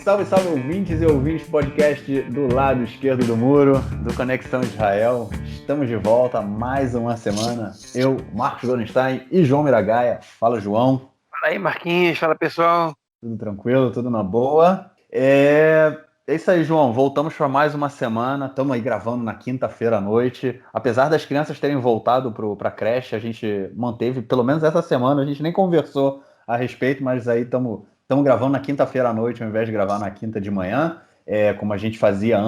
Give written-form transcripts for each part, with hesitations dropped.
Salve, salve ouvintes e ouvintes do podcast do lado esquerdo do muro, do Conexão Israel. Estamos de volta mais uma semana. Eu, Marcos Gorenstein e João Miragaia. Fala, João. Fala aí, Marquinhos. Fala, pessoal. Tudo tranquilo, tudo na boa. É isso aí, João. Voltamos para mais uma semana. Estamos aí gravando na quinta-feira à noite. Apesar das crianças terem voltado para a creche, a gente manteve, pelo menos essa semana, a gente nem conversou a respeito, mas aí estamos gravando na quinta-feira à noite, ao invés de gravar na quinta de manhã, como a gente fazia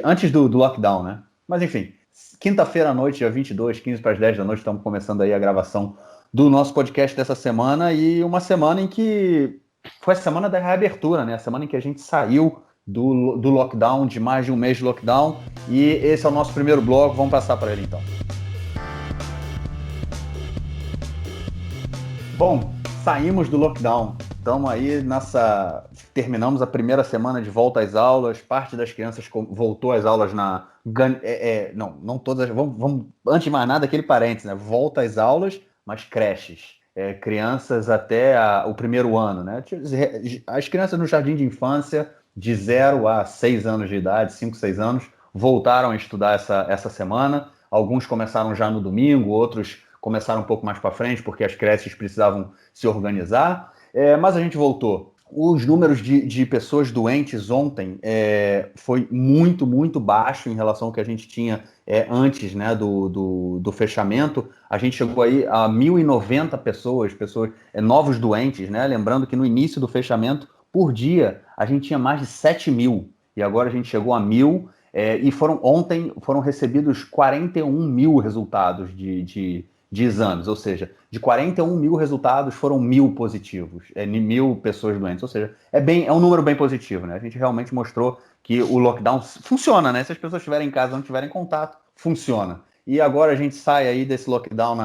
antes do lockdown, né? Mas enfim, quinta-feira à noite, dia 22, 15 para as 10 da noite, estamos começando aí a gravação do nosso podcast dessa semana, e uma semana em que foi a semana da reabertura, né? A semana em que a gente saiu do lockdown, de mais de um mês de lockdown, e esse é o nosso primeiro bloco. Vamos passar para ele então. Bom, saímos do lockdown. Estamos aí terminamos a primeira semana de volta às aulas. Parte das crianças voltou às aulas não todas. Vamos, antes de mais nada, aquele parênteses, né? Volta às aulas, mas creches. Crianças até o primeiro ano, né? As crianças no jardim de infância, de 0 a 6 anos de idade, 5, 6 anos, voltaram a estudar essa semana. Alguns começaram já no domingo, outros começaram um pouco mais para frente, porque as creches precisavam se organizar. Mas a gente voltou. Os números de pessoas doentes ontem foi muito, muito baixo em relação ao que a gente tinha antes, né, do fechamento. A gente chegou aí a 1.090 pessoas novos doentes, né? Lembrando que no início do fechamento, por dia, a gente tinha mais de 7.000. E agora a gente chegou a 1.000. Ontem foram recebidos 41.000 resultados de exames, ou seja, de 41.000 resultados foram 1.000 positivos, 1.000 pessoas doentes, ou seja, é um número bem positivo, né? A gente realmente mostrou que o lockdown funciona, né? Se as pessoas estiverem em casa, não tiverem contato, funciona. E agora a gente sai aí desse lockdown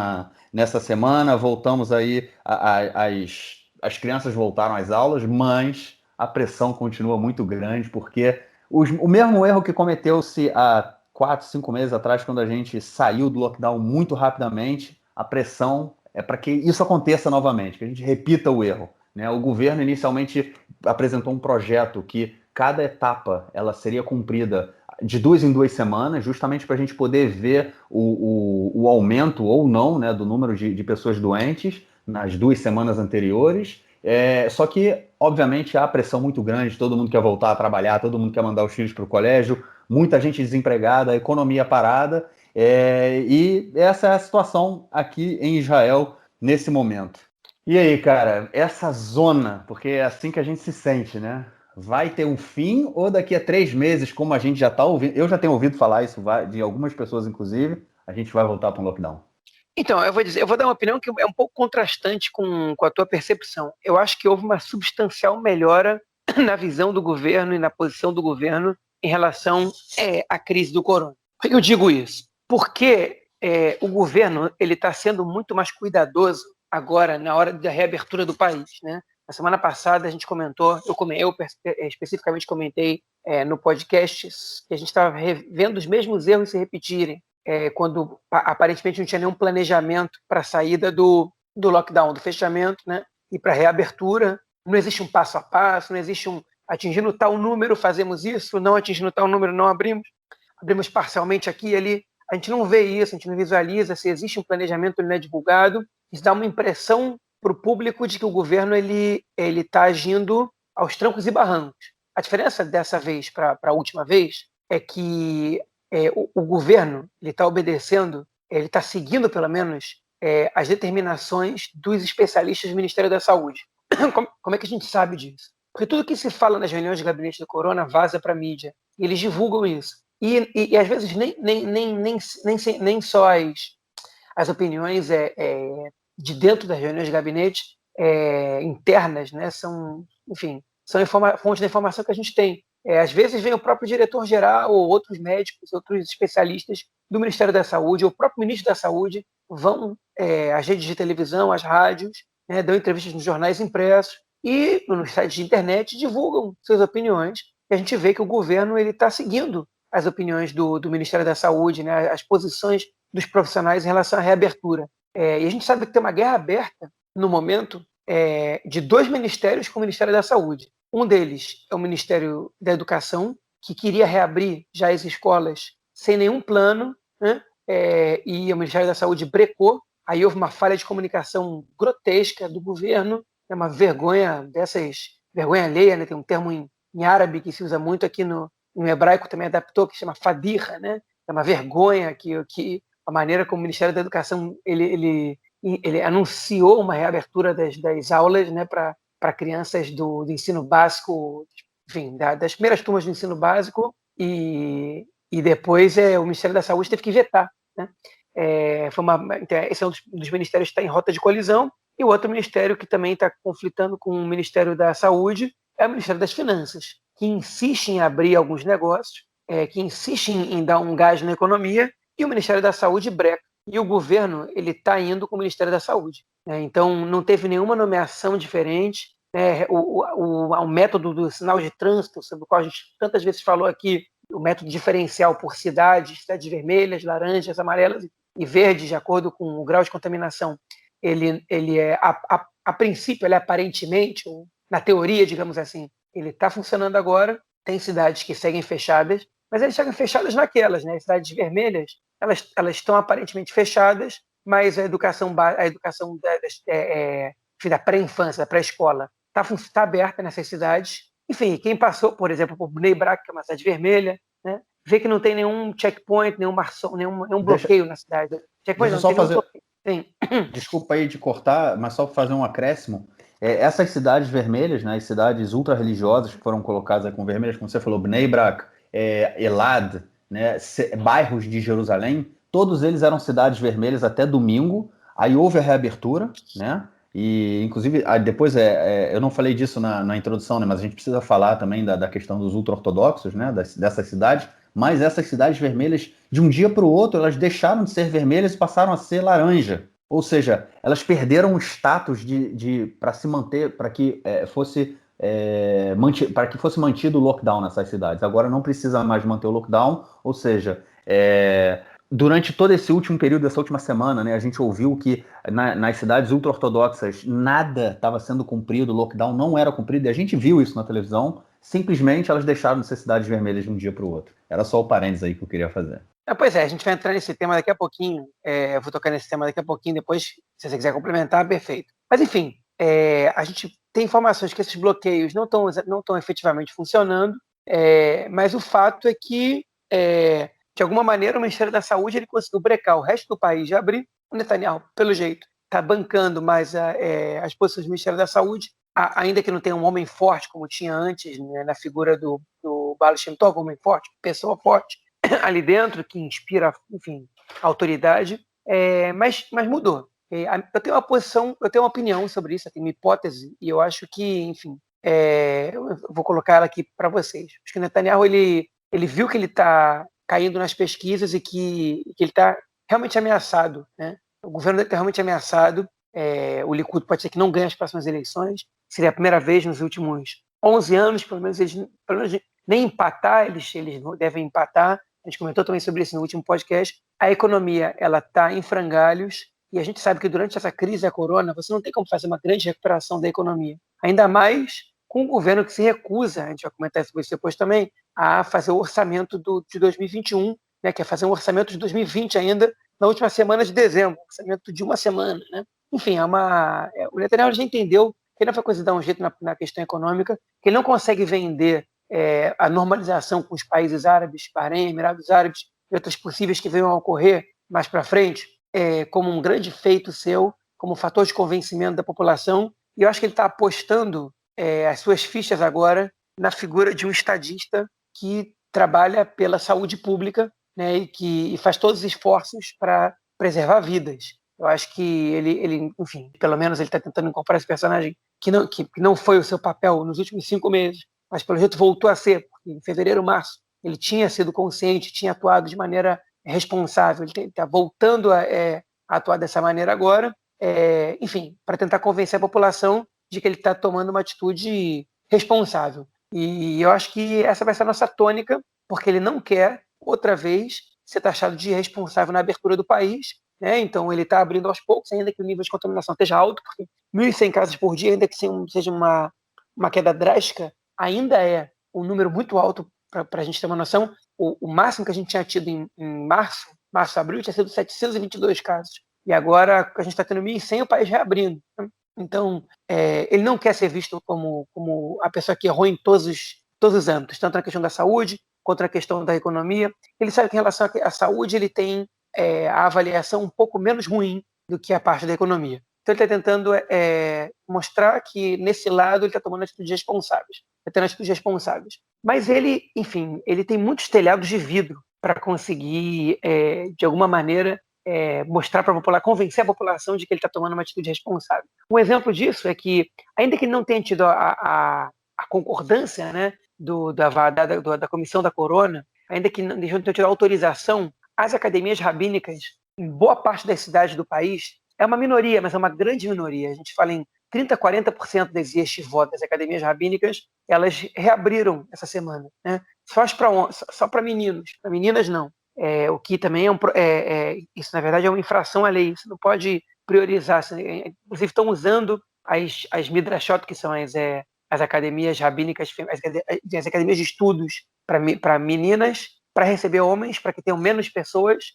nessa semana, voltamos aí, as crianças voltaram às aulas, mas a pressão continua muito grande, porque o mesmo erro que cometeu-se há 4, 5 meses atrás, quando a gente saiu do lockdown muito rapidamente, a pressão é para que isso aconteça novamente, que a gente repita o erro, né? O governo inicialmente apresentou um projeto que cada etapa ela seria cumprida de 2 em 2 semanas, justamente para a gente poder ver o aumento ou não, né, do número de pessoas doentes nas 2 semanas anteriores. Só que, obviamente, há pressão muito grande, todo mundo quer voltar a trabalhar, todo mundo quer mandar os filhos para o colégio, muita gente desempregada, a economia parada, e essa é a situação aqui em Israel nesse momento. E aí, cara, essa zona, porque é assim que a gente se sente, né? Vai ter um fim ou daqui a 3 meses, como a gente já está ouvindo, eu já tenho ouvido falar isso de algumas pessoas, inclusive, a gente vai voltar para um lockdown? Então, eu vou dar uma opinião que é um pouco contrastante com a tua percepção. Eu acho que houve uma substancial melhora na visão do governo e na posição do governo em relação à crise do corona. Por que eu digo isso? Porque o governo ele está sendo muito mais cuidadoso agora na hora da reabertura do país, né? Na semana passada a gente comentou, eu especificamente comentei no podcast que a gente estava vendo os mesmos erros se repetirem quando aparentemente não tinha nenhum planejamento para a saída do lockdown, do fechamento, né? E para a reabertura. Não existe um passo a passo, não existe atingindo tal número fazemos isso, não atingindo tal número não abrimos parcialmente aqui e ali. A gente não vê isso, a gente não visualiza, se existe um planejamento, ele não é divulgado. Isso dá uma impressão para o público de que o governo ele está agindo aos trancos e barrancos. A diferença dessa vez para a última vez é que o governo ele está obedecendo, ele está seguindo pelo menos as determinações dos especialistas do Ministério da Saúde. Como é que a gente sabe disso? Porque tudo que se fala nas reuniões de gabinete do corona vaza para a mídia. E eles divulgam isso. E às vezes nem só as opiniões de dentro das reuniões de gabinete internas, né, enfim, são fontes de informação que a gente tem. Às vezes vem o próprio diretor-geral ou outros médicos, outros especialistas do Ministério da Saúde, ou o próprio ministro da Saúde vão às redes de televisão, às rádios, né, dão entrevistas nos jornais impressos e nos sites de internet divulgam suas opiniões. E a gente vê que o governo está seguindo as opiniões do Ministério da Saúde, né, as posições dos profissionais em relação à reabertura. E a gente sabe que tem uma guerra aberta no momento de 2 ministérios com o Ministério da Saúde. Um deles é o Ministério da Educação, que queria reabrir já as escolas sem nenhum plano, né? E o Ministério da Saúde brecou. Aí houve uma falha de comunicação grotesca do governo, é uma vergonha vergonha alheia, né? Tem um termo em árabe que se usa muito aqui no hebraico, também adaptou, que chama fadiha, né? É uma vergonha que a maneira como o Ministério da Educação ele anunciou uma reabertura das aulas, né, para crianças do ensino básico, enfim, das primeiras turmas do ensino básico, e depois o Ministério da Saúde teve que vetar, né? Esse é um dos ministérios que está em rota de colisão, e o outro ministério que também está conflitando com o Ministério da Saúde é o Ministério das Finanças, que insiste em abrir alguns negócios, que insiste em dar um gás na economia, e o Ministério da Saúde breca. E o governo ele está indo com o Ministério da Saúde, né? Então não teve nenhuma nomeação diferente, né? O método do sinal de trânsito, sobre o qual a gente tantas vezes falou aqui, o método diferencial por cidades vermelhas, laranjas, amarelas e verdes, de acordo com o grau de contaminação, ele é, a princípio, ele é aparentemente, na teoria, digamos assim, ele está funcionando agora. Tem cidades que seguem fechadas, mas eles seguem fechadas naquelas, né? As cidades vermelhas, elas estão aparentemente fechadas, mas a educação da pré-infância, da pré-escola, está aberta nessas cidades. Enfim, quem passou, por exemplo, por Bnei Brak, que é uma cidade vermelha, né, vê que não tem nenhum checkpoint, nenhum bloqueio na cidade. Checkpoint Deixa eu não só tem nenhum fazer. bloqueio. Tem. Desculpa aí de cortar, mas só para fazer um acréscimo. Essas cidades vermelhas, né, as cidades ultra-religiosas que foram colocadas aí com vermelhas, como você falou, Bnei Brak, Elad, né, bairros de Jerusalém, todos eles eram cidades vermelhas até domingo. Aí houve a reabertura, né? E, inclusive, depois eu não falei disso na introdução, né? Mas a gente precisa falar também da questão dos ultra-ortodoxos, né? Dessas cidades. Mas essas cidades vermelhas, de um dia para o outro, elas deixaram de ser vermelhas e passaram a ser laranja. Ou seja, elas perderam o status para se manter, para que fosse mantido o lockdown nessas cidades. Agora não precisa mais manter o lockdown, ou seja, durante todo esse último período, dessa última semana, né, a gente ouviu que nas cidades ultra-ortodoxas nada estava sendo cumprido, o lockdown não era cumprido, e a gente viu isso na televisão. Simplesmente elas deixaram de ser cidades vermelhas de um dia para o outro. Era só o parênteses aí que eu queria fazer. Pois é, a gente vai entrar nesse tema daqui a pouquinho. Eu vou tocar nesse tema daqui a pouquinho, depois, se você quiser complementar, perfeito. Mas, enfim, a gente tem informações que esses bloqueios não estão efetivamente funcionando, mas o fato é que, de alguma maneira, o Ministério da Saúde ele conseguiu brecar o resto do país de abrir. O Netanyahu, pelo jeito, está bancando mais as posições do Ministério da Saúde, ainda que não tenha um homem forte como tinha antes, né, na figura do Baal Shem Tov, homem forte, pessoa forte, ali dentro, que inspira, enfim, autoridade, mas mudou. Eu tenho uma posição, eu tenho uma opinião sobre isso, eu tenho uma hipótese, e eu acho que, enfim, eu vou colocar ela aqui para vocês. Acho que o Netanyahu, ele viu que ele está caindo nas pesquisas e que ele está realmente ameaçado, né? O governo está realmente ameaçado. O Likud pode ser que não ganhe as próximas eleições. Seria a primeira vez nos últimos 11 anos, pelo menos nem empatar, eles devem empatar. A gente comentou também sobre isso no último podcast. A economia ela está em frangalhos, e a gente sabe que durante essa crise da corona você não tem como fazer uma grande recuperação da economia. Ainda mais com um governo que se recusa, a gente vai comentar sobre isso depois também, a fazer o orçamento de 2021, né, que é fazer um orçamento de 2020 ainda, na última semana de dezembro, orçamento de uma semana, né? Enfim, o Netanyahu já entendeu que ele não vai conseguir dar um jeito na questão econômica, que ele não consegue vender a normalização com os países árabes, Bahrein, Emirados Árabes e outras possíveis que venham a ocorrer mais para frente, como um grande feito seu, como fator de convencimento da população. E eu acho que ele está apostando as suas fichas agora na figura de um estadista que trabalha pela saúde pública, né, e faz todos os esforços para preservar vidas. Eu acho que ele, enfim, pelo menos ele está tentando incorporar esse personagem que não foi o seu papel nos últimos 5 meses, mas pelo jeito voltou a ser, porque em fevereiro, março, ele tinha sido consciente, tinha atuado de maneira responsável, ele está voltando a atuar dessa maneira agora, enfim, para tentar convencer a população de que ele está tomando uma atitude responsável. E eu acho que essa vai ser a nossa tônica, porque ele não quer, outra vez, ser taxado de irresponsável na abertura do país, né? Então ele está abrindo aos poucos, ainda que o nível de contaminação esteja alto, porque 1.100 casos por dia, ainda que seja uma queda drástica, ainda é um número muito alto, para a gente ter uma noção. O máximo que a gente tinha tido em março, abril, tinha sido 722 casos. E agora a gente está tendo 1.100, o país reabrindo. Né? Então, ele não quer ser visto como a pessoa que errou em todos os âmbitos, tanto na questão da saúde, quanto na questão da economia. Ele sabe que em relação à saúde, ele tem a avaliação um pouco menos ruim do que a parte da economia. Então, ele está tentando mostrar que, nesse lado, ele está tomando atitudes responsáveis. Está tendo atitudes responsáveis. Mas ele, enfim, ele tem muitos telhados de vidro para conseguir, de alguma maneira, mostrar para a população, convencer a população de que ele está tomando uma atitude responsável. Um exemplo disso é que, ainda que ele não tenha tido a concordância, né, da comissão da Corona, ainda que não tenha tido a autorização, as academias rabínicas, em boa parte das cidades do país, é uma minoria, mas é uma grande minoria. A gente fala em 30%, 40% das yeshivot, das academias rabínicas, elas reabriram essa semana, né? Só para meninos, para meninas não. O que também isso, na verdade, é uma infração à lei. Você não pode priorizar. Inclusive, estão usando as midrashot, que são as academias rabínicas, as academias de estudos para meninas, para receber homens, para que tenham menos pessoas,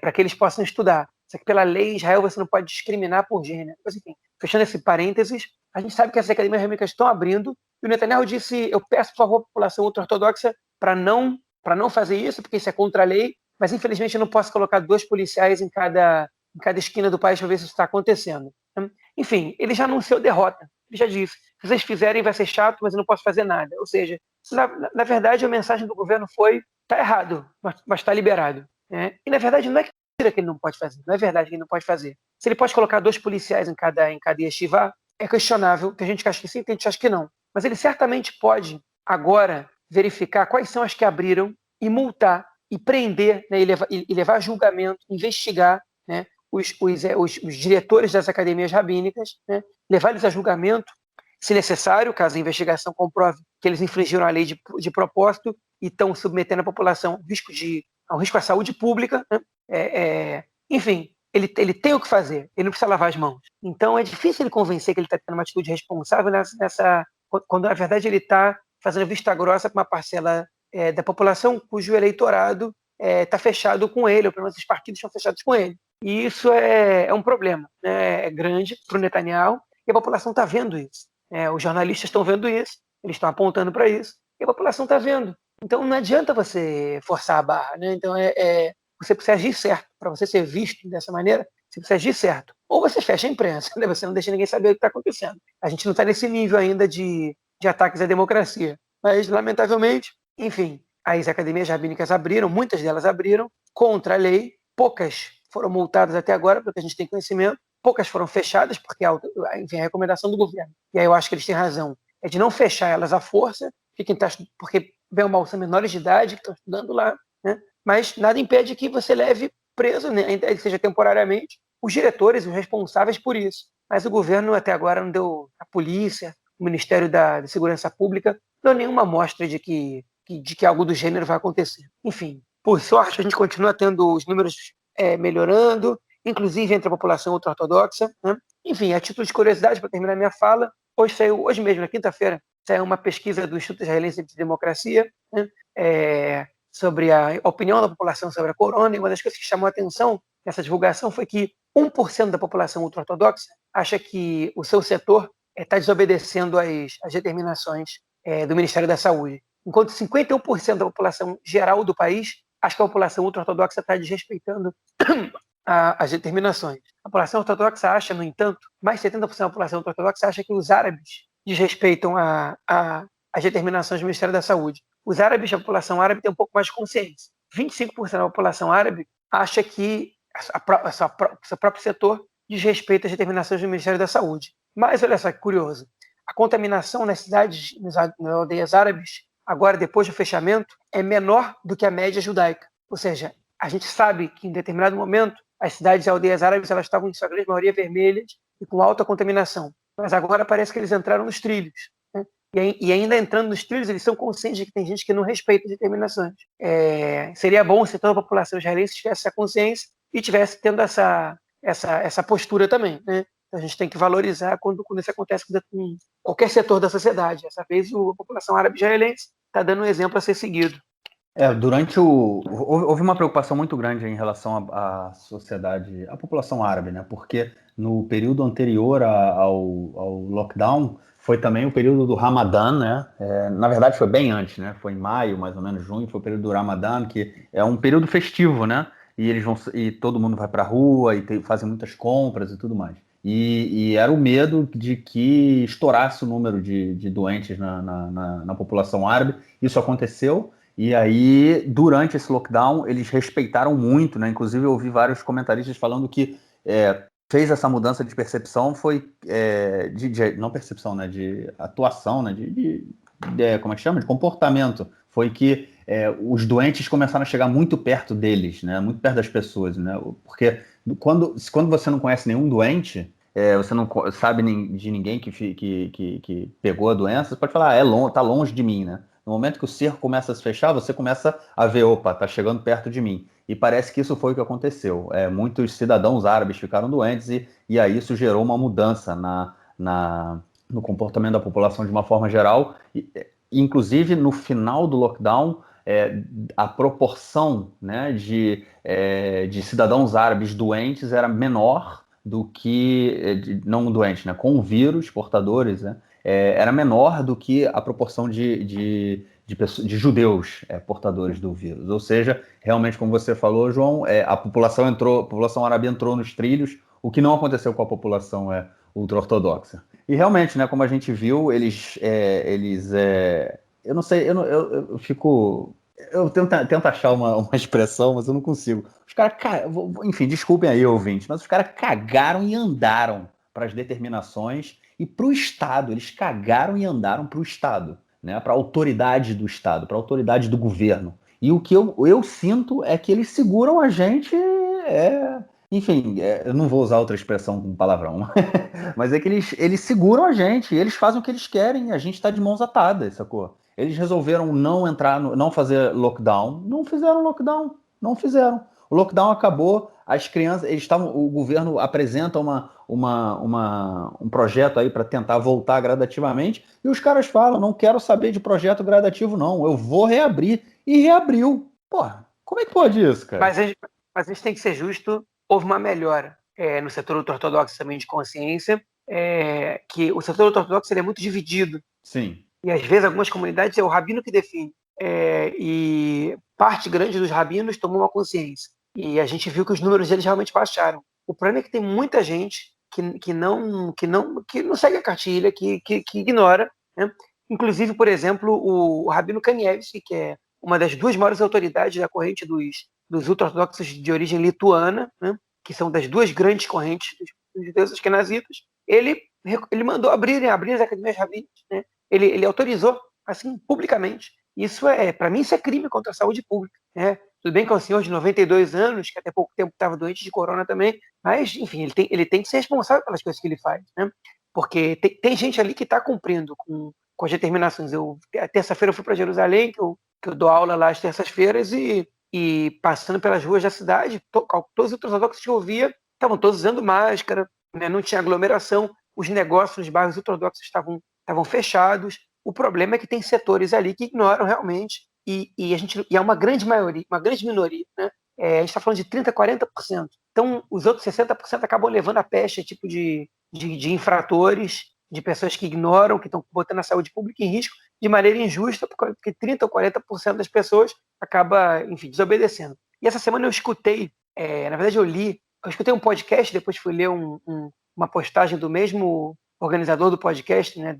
para que eles possam estudar. Só que pela lei, em Israel, você não pode discriminar por gênero. Mas, enfim, fechando esse parênteses, a gente sabe que as academias rabínicas estão abrindo, e o Netanyahu disse: eu peço, por favor, à população ultra-ortodoxa para não fazer isso, porque isso é contra a lei, mas infelizmente eu não posso colocar 2 policiais em cada esquina do país para ver se isso está acontecendo. Enfim, ele já anunciou derrota. Ele já disse: se vocês fizerem vai ser chato, mas eu não posso fazer nada. Ou seja, na verdade a mensagem do governo foi: está errado, mas está liberado. Né? E na verdade não é que ele não pode fazer, não é verdade que ele não pode fazer. Se ele pode colocar 2 policiais em cada yeshiva, é questionável, que a gente acha que sim, tem gente que acha que não. Mas ele certamente pode agora verificar quais são as que abriram e multar e prender, né, e levar a julgamento, investigar, né, os diretores das academias rabínicas, né, levar eles a julgamento, se necessário, caso a investigação comprove que eles infringiram a lei de propósito e estão submetendo a população a um risco à saúde pública. Né? Enfim, ele tem o que fazer, ele não precisa lavar as mãos. Então é difícil ele convencer que ele está tendo uma atitude responsável quando na verdade ele está fazendo vista grossa para uma parcela da população cujo eleitorado está fechado com ele, ou pelo menos os partidos estão fechados com ele. E isso é um problema, né? É grande para o Netanyahu, e a população está vendo isso. Os jornalistas estão vendo isso, eles estão apontando para isso, e a população está vendo. Então não adianta você forçar a barra, né? Então você precisa agir certo. Para você ser visto dessa maneira, você precisa agir certo. Ou você fecha a imprensa, né? Você não deixa ninguém saber o que está acontecendo. A gente não está nesse nível ainda de ataques à democracia. Mas, lamentavelmente, enfim, as academias rabínicas abriram, muitas delas abriram, contra a lei, poucas foram multadas até agora, porque a gente tem conhecimento, poucas foram fechadas, porque enfim, a recomendação do governo, e aí eu acho que eles têm razão, é de não fechar elas à força, porque bem ou mal são menores de idade que estão estudando lá, né? Mas nada impede que você leve preso, né, ainda que seja temporariamente, os diretores, os responsáveis por isso. Mas o governo até agora não deu, a polícia, o Ministério da Segurança Pública, não deu nenhuma amostra de que algo do gênero vai acontecer. Enfim, por sorte, a gente continua tendo os números melhorando, inclusive entre a população ultra-ortodoxa. Né? Enfim, a título de curiosidade, para terminar minha fala, hoje mesmo, na quinta-feira, saiu uma pesquisa do Instituto Israelense de Democracia, né? Sobre a opinião da população sobre a corona, e uma das coisas que chamou a atenção nessa divulgação foi que 1% da população ultra-ortodoxa acha que o seu setor está desobedecendo às determinações do Ministério da Saúde, enquanto 51% da população geral do país acha que a população ultra-ortodoxa está desrespeitando as determinações. A população ortodoxa acha, no entanto, mais de 70% da população ortodoxa acha que os árabes desrespeitam as determinações do Ministério da Saúde. Os árabes, a população árabe tem um pouco mais de consciência. 25% da população árabe acha que o seu próprio setor desrespeita as determinações do Ministério da Saúde. Mas, olha só que curioso, a contaminação nas cidades, nas aldeias árabes, agora depois do fechamento, é menor do que a média judaica. Ou seja, a gente sabe que em determinado momento as cidades e aldeias árabes elas estavam em sua grande maioria vermelhas e com alta contaminação. Mas agora parece que eles entraram nos trilhos. Né? E ainda entrando nos trilhos, eles são conscientes de que tem gente que não respeita as determinações. Seria bom se toda a população israelense tivesse essa consciência e tivesse tendo essa postura também. Né? Então, a gente tem que valorizar quando isso acontece com qualquer setor da sociedade. Dessa vez, a população árabe israelense está dando um exemplo a ser seguido. Houve uma preocupação muito grande em relação à sociedade, à população árabe, né? Porque no período anterior ao lockdown foi também o período do Ramadã, né? Na verdade foi bem antes, né? Foi em maio, mais ou menos junho, foi o período do Ramadã, que é um período festivo, né? E todo mundo vai para a rua e fazem muitas compras e tudo mais. E era o medo de que estourasse o número de doentes na população árabe. Isso aconteceu. E aí, durante esse lockdown, eles respeitaram muito, né? Inclusive, eu ouvi vários comentaristas falando que fez essa mudança de percepção foi não percepção, né? De atuação, né? Como é que chama? De comportamento. Foi que os doentes começaram a chegar muito perto deles, né? Muito perto das pessoas, né? Porque quando você não conhece nenhum doente, você não sabe de ninguém que pegou a doença, você pode falar, tá longe de mim, né? No momento que o cerco começa a se fechar, você começa a ver, opa, tá chegando perto de mim. E parece que isso foi o que aconteceu. Muitos cidadãos árabes ficaram doentes e aí isso gerou uma mudança no comportamento da população de uma forma geral. Inclusive, no final do lockdown, a proporção, né, de cidadãos árabes doentes era menor do que, não doentes, né, com o vírus, portadores, né, era menor do que a proporção de judeus portadores do vírus. Ou seja, realmente, como você falou, João, a população árabe entrou nos trilhos, o que não aconteceu com a população ultra-ortodoxa. E realmente, né, como a gente viu, eu não sei, eu fico... Eu tento achar uma expressão, mas eu não consigo. Os caras, enfim, desculpem aí, ouvintes, mas os caras cagaram e andaram para as determinações e para o Estado. Eles cagaram e andaram para o Estado, né? Para a autoridade do Estado, para a autoridade do governo. E o que eu sinto é que eles seguram a gente. Enfim, eu não vou usar outra expressão com palavrão, mas é que eles seguram a gente, eles fazem o que eles querem, a gente está de mãos atadas, sacou? Eles resolveram não fazer lockdown, não fizeram lockdown, não fizeram. O lockdown acabou, as crianças, o governo apresenta um projeto aí para tentar voltar gradativamente, e os caras falam, não quero saber de projeto gradativo não, eu vou reabrir. E reabriu. Porra, como é que pode isso, cara? Mas a gente tem que ser justo, houve uma melhora no setor ultra-ortodoxo também de consciência, que o setor ultra-ortodoxo é muito dividido. Sim. E às vezes algumas comunidades é o rabino que define. E parte grande dos rabinos tomou uma consciência. E a gente viu que os números deles realmente baixaram. O problema é que tem muita gente que não segue a cartilha, que ignora, né? Inclusive, por exemplo, o rabino Kanievski, que é uma das duas maiores autoridades da corrente dos ultra-ortodoxos de origem lituana, né? Que são das duas grandes correntes dos judeus ashkenazitas, ele mandou abrir as academias rabínicas, né? Ele autorizou, assim, publicamente. Isso para mim, isso é crime contra a saúde pública, né? Tudo bem que é um senhor de 92 anos, que até pouco tempo estava doente de corona também, mas, enfim, ele tem que ser responsável pelas coisas que ele faz, né? Porque tem gente ali que está cumprindo com as determinações. Terça-feira eu fui para Jerusalém, que eu dou aula lá às terças-feiras, e passando pelas ruas da cidade, todos os ortodoxos que eu via estavam todos usando máscara, né? Não tinha aglomeração, os negócios nos bairros ortodoxos estavam fechados. O problema é que tem setores ali que ignoram realmente, e é uma grande maioria, uma grande minoria, né? A gente está falando de 30%, 40%. Então, os outros 60% acabam levando a peste, tipo de infratores, de pessoas que ignoram, que estão botando a saúde pública em risco de maneira injusta, porque 30% ou 40% das pessoas acaba, enfim, desobedecendo. E essa semana eu escutei, na verdade eu escutei um podcast, depois fui ler uma postagem do mesmo organizador do podcast, né,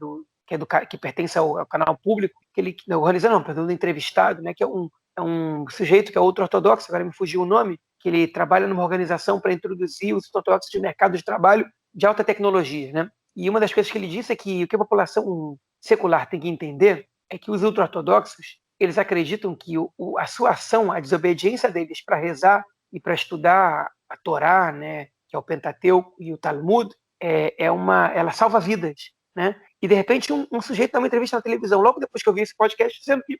que pertence ao canal público, do entrevistado, né, que é um sujeito que é ultra-ortodoxo, agora me fugiu o nome, que ele trabalha numa organização para introduzir os ortodoxos de mercado de trabalho de alta tecnologia, né? E uma das coisas que ele disse é que o que a população secular tem que entender é que os ultra-ortodoxos, eles acreditam que a sua ação, a desobediência deles para rezar e para estudar a Torá, né, que é o Pentateuco e o Talmud, ela salva vidas, né? E de repente um sujeito dá uma entrevista na televisão, logo depois que eu vi esse podcast, dizendo que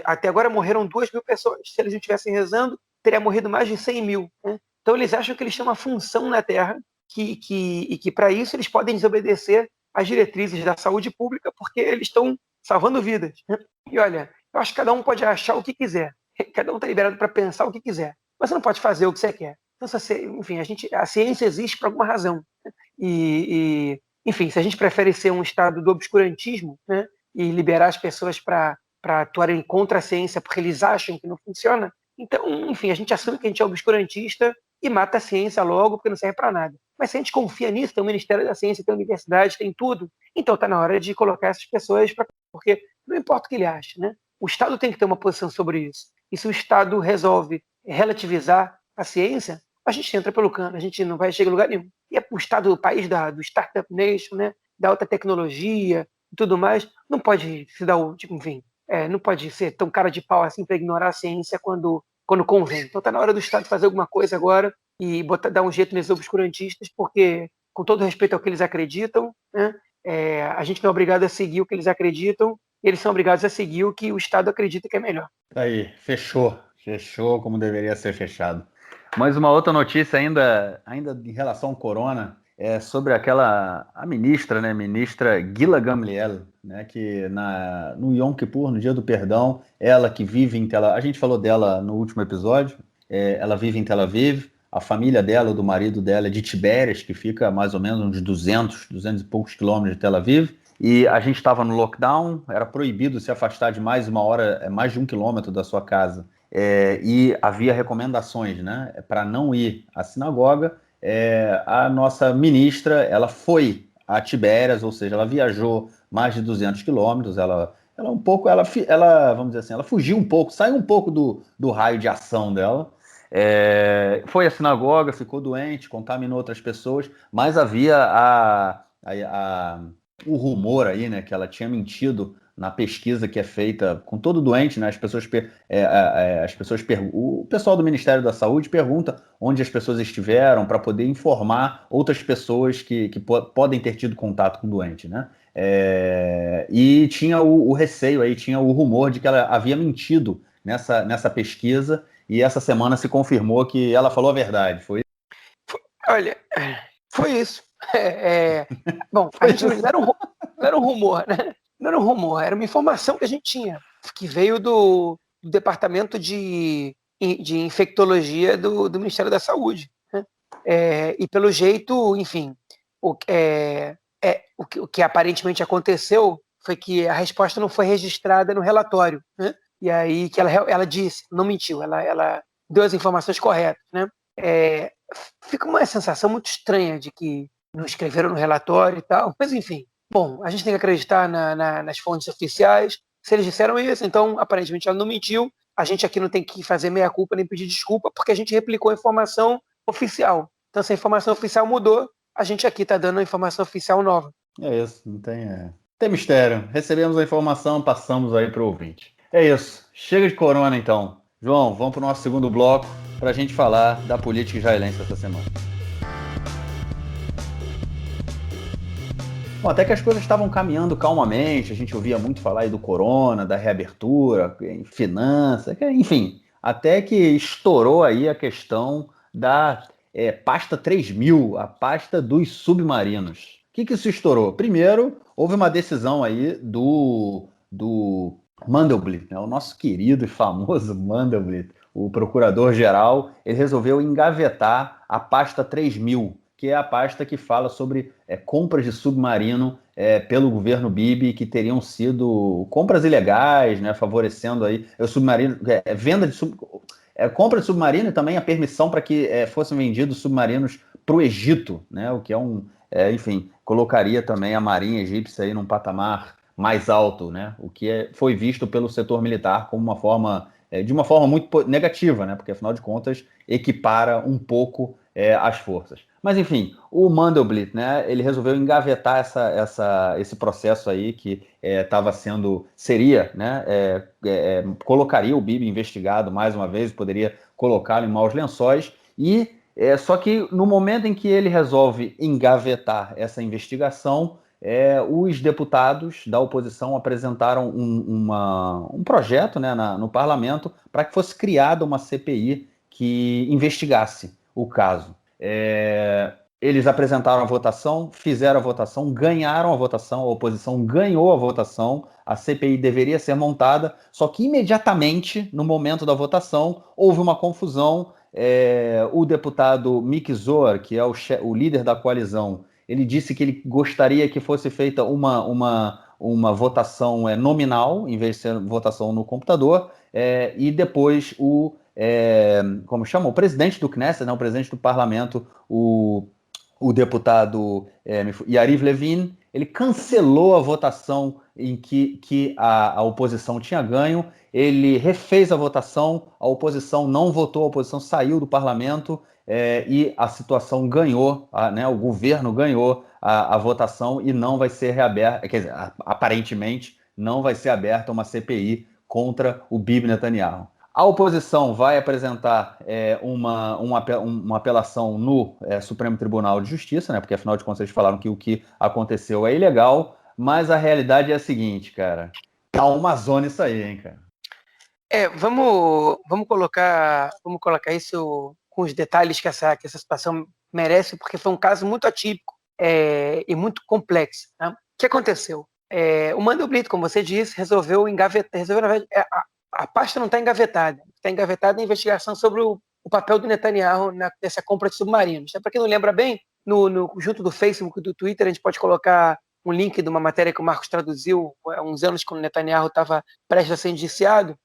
até agora morreram 2.000 pessoas. Se eles não estivessem rezando, teria morrido mais de 100.000, né? Então eles acham que eles têm uma função na Terra e que para isso eles podem desobedecer às diretrizes da saúde pública porque eles estão salvando vidas, né? E olha, eu acho que cada um pode achar o que quiser, cada um está liberado para pensar o que quiser, mas você não pode fazer o que você quer. Então, enfim, a ciência existe por alguma razão. Enfim, se a gente prefere ser um estado do obscurantismo, né, e liberar as pessoas para atuarem contra a ciência porque eles acham que não funciona, então, enfim, a gente assume que a gente é obscurantista e mata a ciência logo porque não serve para nada. Mas se a gente confia nisso, tem o Ministério da Ciência, tem a universidade, tem tudo, então está na hora de colocar essas pessoas porque não importa o que ele acha, né? O Estado tem que ter uma posição sobre isso. E se o Estado resolve relativizar a ciência, a gente entra pelo cano, a gente não vai chegar a lugar nenhum. E é o Estado, o país do Startup Nation, né, da alta tecnologia e tudo mais, não pode se dar o, tipo, enfim, não pode ser tão cara de pau assim para ignorar a ciência quando convém. Então está na hora do Estado fazer alguma coisa agora e dar um jeito nesses obscurantistas, porque, com todo respeito ao que eles acreditam, né, a gente não é obrigado a seguir o que eles acreditam, e eles são obrigados a seguir o que o Estado acredita que é melhor. Aí, fechou. Fechou como deveria ser fechado. Mas uma outra notícia ainda em relação ao corona é sobre a ministra, né, ministra Ghila Gamliel, né, que no Yom Kippur, no Dia do Perdão, ela que vive em Tel Aviv, a gente falou dela no último episódio, ela vive em Tel Aviv, a família dela, do marido dela é de Tibérias, que fica mais ou menos uns 200 e poucos quilômetros de Tel Aviv, e a gente estava no lockdown, era proibido se afastar de mais uma hora, mais de 1 quilômetro da sua casa. E havia recomendações, né, para não ir à sinagoga. A nossa ministra, ela foi a Tibérias, ou seja, ela viajou mais de 200 quilômetros, vamos dizer assim, ela fugiu um pouco, saiu um pouco do raio de ação dela, foi à sinagoga, ficou doente, contaminou outras pessoas, mas havia o rumor aí, né, que ela tinha mentido na pesquisa que é feita com todo doente, né? O pessoal do Ministério da Saúde pergunta onde as pessoas estiveram para poder informar outras pessoas que podem ter tido contato com o doente, né? E tinha o receio aí, tinha o rumor de que ela havia mentido nessa pesquisa, e essa semana se confirmou que ela falou a verdade. Olha, foi isso. Bom, a gente não era um rumor, né? Não era um rumor, era uma informação que a gente tinha, que veio do Departamento de Infectologia do Ministério da Saúde, né? E pelo jeito, enfim, o que aparentemente aconteceu foi que a resposta não foi registrada no relatório, né? E aí que ela disse, não mentiu, ela deu as informações corretas, né? Fica uma sensação muito estranha de que não escreveram no relatório e tal, mas enfim. Bom, a gente tem que acreditar nas fontes oficiais. Se eles disseram isso, então aparentemente ela não mentiu. A gente aqui não tem que fazer meia-culpa nem pedir desculpa, porque a gente replicou a informação oficial. Então, se a informação oficial mudou, a gente aqui está dando a informação oficial nova. É isso, não tem mistério. Recebemos a informação, passamos aí para o ouvinte. É isso. Chega de corona, então. João, vamos para o nosso segundo bloco para a gente falar da política israelense essa semana. Bom, até que as coisas estavam caminhando calmamente, a gente ouvia muito falar aí do corona, da reabertura, em finanças, enfim, até que estourou aí a questão da pasta 3000, a pasta dos submarinos. O que isso estourou? Primeiro, houve uma decisão aí do Mandelblit, né, o nosso querido e famoso Mandelblit, o procurador-geral, ele resolveu engavetar a pasta 3000, que é a pasta que fala sobre compras de submarino pelo governo Bibi, que teriam sido compras ilegais, né, favorecendo aí o submarino, venda de compra de submarino e também a permissão para que fossem vendidos submarinos para o Egito, né, o que enfim, colocaria também a marinha egípcia aí num patamar mais alto, né, o que foi visto pelo setor militar como de uma forma muito negativa, né, porque afinal de contas equipara um pouco as forças. Mas enfim, o Mandelblit, né, ele resolveu engavetar esse processo aí que seria, né, colocaria o Bibi investigado mais uma vez, poderia colocá-lo em maus lençóis, e só que no momento em que ele resolve engavetar essa investigação, os deputados da oposição apresentaram um projeto, né, no parlamento para que fosse criada uma CPI que investigasse o caso. Eles apresentaram a votação, fizeram a votação, ganharam a votação, a oposição ganhou a votação, a CPI deveria ser montada, só que imediatamente, no momento da votação, houve uma confusão. O deputado Mick Zohar, que é o líder da coalizão, ele disse que ele gostaria que fosse feita uma votação nominal, em vez de ser votação no computador, e depois como chama? O presidente do Knesset, né, o presidente do parlamento, o deputado Yariv Levin, ele cancelou a votação em que a oposição tinha ganho, ele refez a votação, a oposição não votou, a oposição saiu do parlamento e a situação ganhou, né, o governo ganhou a votação e não vai ser reaberta, quer dizer, aparentemente não vai ser aberta uma CPI contra o Bibi Netanyahu. A oposição vai apresentar uma apelação no Supremo Tribunal de Justiça, né? Porque afinal de contas eles falaram que o que aconteceu é ilegal, mas a realidade é a seguinte, cara. Tá uma zona isso aí, hein, cara. Vamos colocar isso com os detalhes que essa situação merece, porque foi um caso muito atípico e muito complexo. Né? O que aconteceu? O Mandelblit, como você disse, resolveu engavetar. A pasta não está engavetada. Está engavetada a investigação sobre o papel do Netanyahu nessa compra de submarinos. Para quem não lembra bem, junto do Facebook e do Twitter, a gente pode colocar um link de uma matéria que o Marcos traduziu há uns anos, quando o Netanyahu estava prestes a ser indiciado,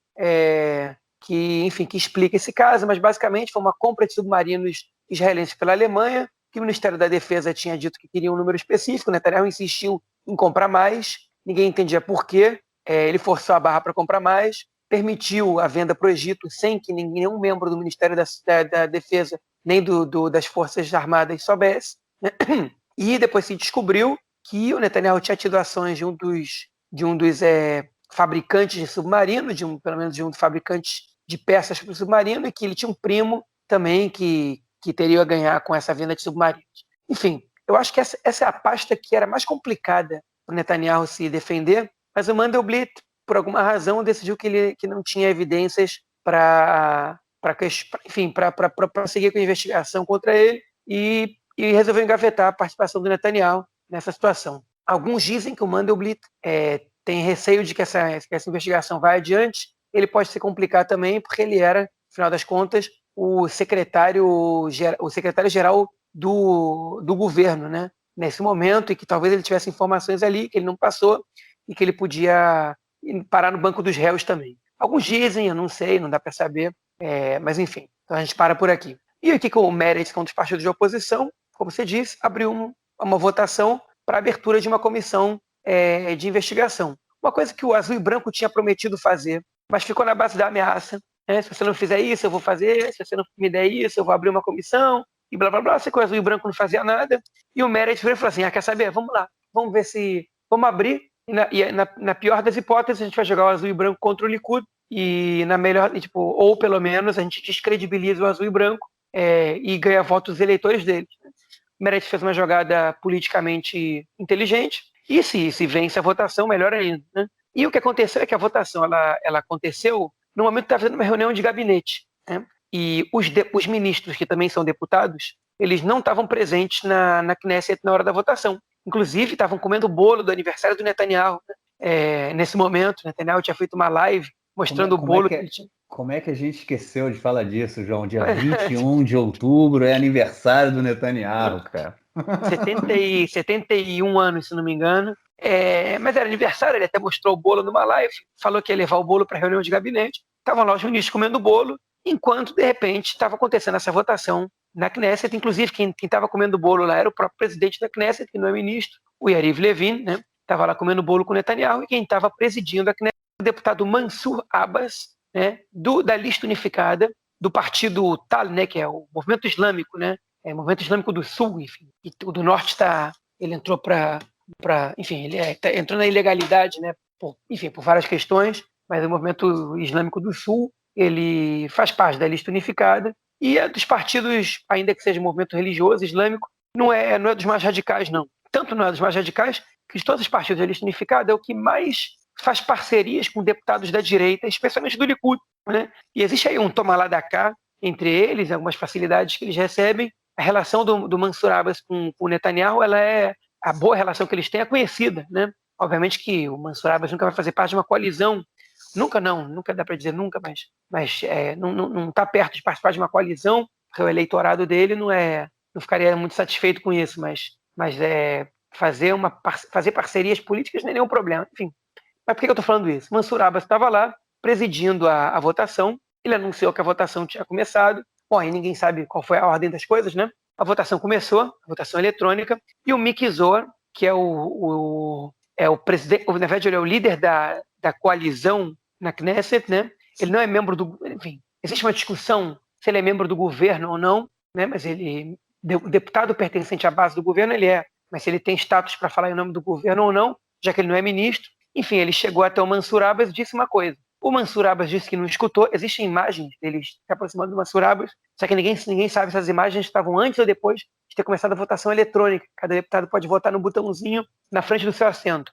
que explica esse caso, mas basicamente foi uma compra de submarinos israelenses pela Alemanha, que o Ministério da Defesa tinha dito que queria um número específico, o Netanyahu insistiu em comprar mais, ninguém entendia por quê, ele forçou a barra para comprar mais, permitiu a venda para o Egito sem que nenhum membro do Ministério da Defesa nem das Forças Armadas soubesse, né? E depois se descobriu que o Netanyahu tinha tido ações de um dos fabricantes de submarino, pelo menos de um fabricante de peças para o submarino, e que ele tinha um primo também que teria a ganhar com essa venda de submarinos. Enfim, eu acho que essa é a pasta que era mais complicada para o Netanyahu se defender, mas o Mandelblit, por alguma razão, decidiu que não tinha evidências para seguir com a investigação contra ele e resolveu engavetar a participação do Netanyahu nessa situação. Alguns dizem que o Mandelblit tem receio de que essa investigação vá adiante. Ele pode se complicar também, porque ele era, no final das contas, o secretário-geral do governo, né? Nesse momento, e que talvez ele tivesse informações ali que ele não passou e que ele podia parar no banco dos réus também. Alguns dizem, eu não sei, não dá para saber, mas enfim, então a gente para por aqui. E aqui com o Meretz, que é um dos partidos de oposição, como você disse, abriu uma votação para a abertura de uma comissão de investigação. Uma coisa que o Azul e Branco tinha prometido fazer, mas ficou na base da ameaça. Né? Se você não fizer isso, eu vou fazer. Se você não me der isso, eu vou abrir uma comissão. E blá, blá, blá. Sei que o Azul e Branco não fazia nada. E o Meretz falou assim, quer saber? Vamos lá. Vamos ver se... Vamos abrir. E na pior das hipóteses, a gente vai jogar o Azul e Branco contra o Likud. E na melhor... ou pelo menos a gente descredibiliza o Azul e Branco e ganha votos dos eleitores deles. O Meretz fez uma jogada politicamente inteligente. E se vence a votação, melhor ainda. Né? E o que aconteceu é que a votação ela aconteceu no momento que estava tendo uma reunião de gabinete. Né? E os ministros, que também são deputados, eles não estavam presentes na Knesset na hora da votação. Inclusive, estavam comendo o bolo do aniversário do Netanyahu. Né? Nesse momento, o Netanyahu tinha feito uma live mostrando o bolo que ele tinha. Como é que a gente esqueceu de falar disso, João? Dia 21 de outubro é aniversário do Netanyahu, cara. 71 anos, se não me engano. Mas era aniversário, ele até mostrou o bolo numa live, falou que ia levar o bolo para a reunião de gabinete. Estavam lá os ministros comendo o bolo, enquanto, de repente, estava acontecendo essa votação na Knesset. Inclusive, quem estava comendo o bolo lá era o próprio presidente da Knesset, que não é ministro, o Yariv Levin, né? Estava lá comendo o bolo com o Netanyahu, e quem estava presidindo a Knesset, o deputado Mansur Abbas, né? Da lista unificada, do partido Tal, né? Que é o movimento islâmico, né? Movimento Islâmico do Sul, enfim, e o do Norte ele entrou enfim, ele entrou na ilegalidade, né, por várias questões, mas o Movimento Islâmico do Sul, ele faz parte da lista unificada e é dos partidos, ainda que seja um movimento religioso islâmico, não é dos mais radicais, não. Tanto não é dos mais radicais, que de todos os partidos da lista unificada é o que mais faz parcerias com deputados da direita, especialmente do Likud, né? E existe aí um toma lá da cá entre eles, algumas facilidades que eles recebem, a relação do Mansur Abbas com o Netanyahu, a boa relação que eles têm é conhecida, né? Obviamente que o Mansur Abbas nunca vai fazer parte de uma coalizão, nunca dá para dizer nunca, mas não está perto de participar de uma coalizão, porque o eleitorado dele não ficaria muito satisfeito com isso, mas fazer parcerias políticas não é nenhum problema, enfim. Mas por que eu estou falando isso? Mansur Abbas estava lá presidindo a votação, ele anunciou que a votação tinha começado. Bom, aí ninguém sabe qual foi a ordem das coisas, né? A votação começou, a votação eletrônica, e o Miki Zohar, que é o presidente, na verdade ele é o líder da coalizão na Knesset, né? Ele não é membro do... Enfim, existe uma discussão se ele é membro do governo ou não, né? Mas o deputado pertencente à base do governo, ele é. Mas se ele tem status para falar em nome do governo ou não, já que ele não é ministro. Enfim, ele chegou até o Mansur Abbas e disse uma coisa. O Mansur Abbas disse que não escutou. Existem imagens deles se aproximando do Mansur Abbas, só que ninguém sabe se as imagens estavam antes ou depois de ter começado a votação eletrônica. Cada deputado pode votar no botãozinho na frente do seu assento.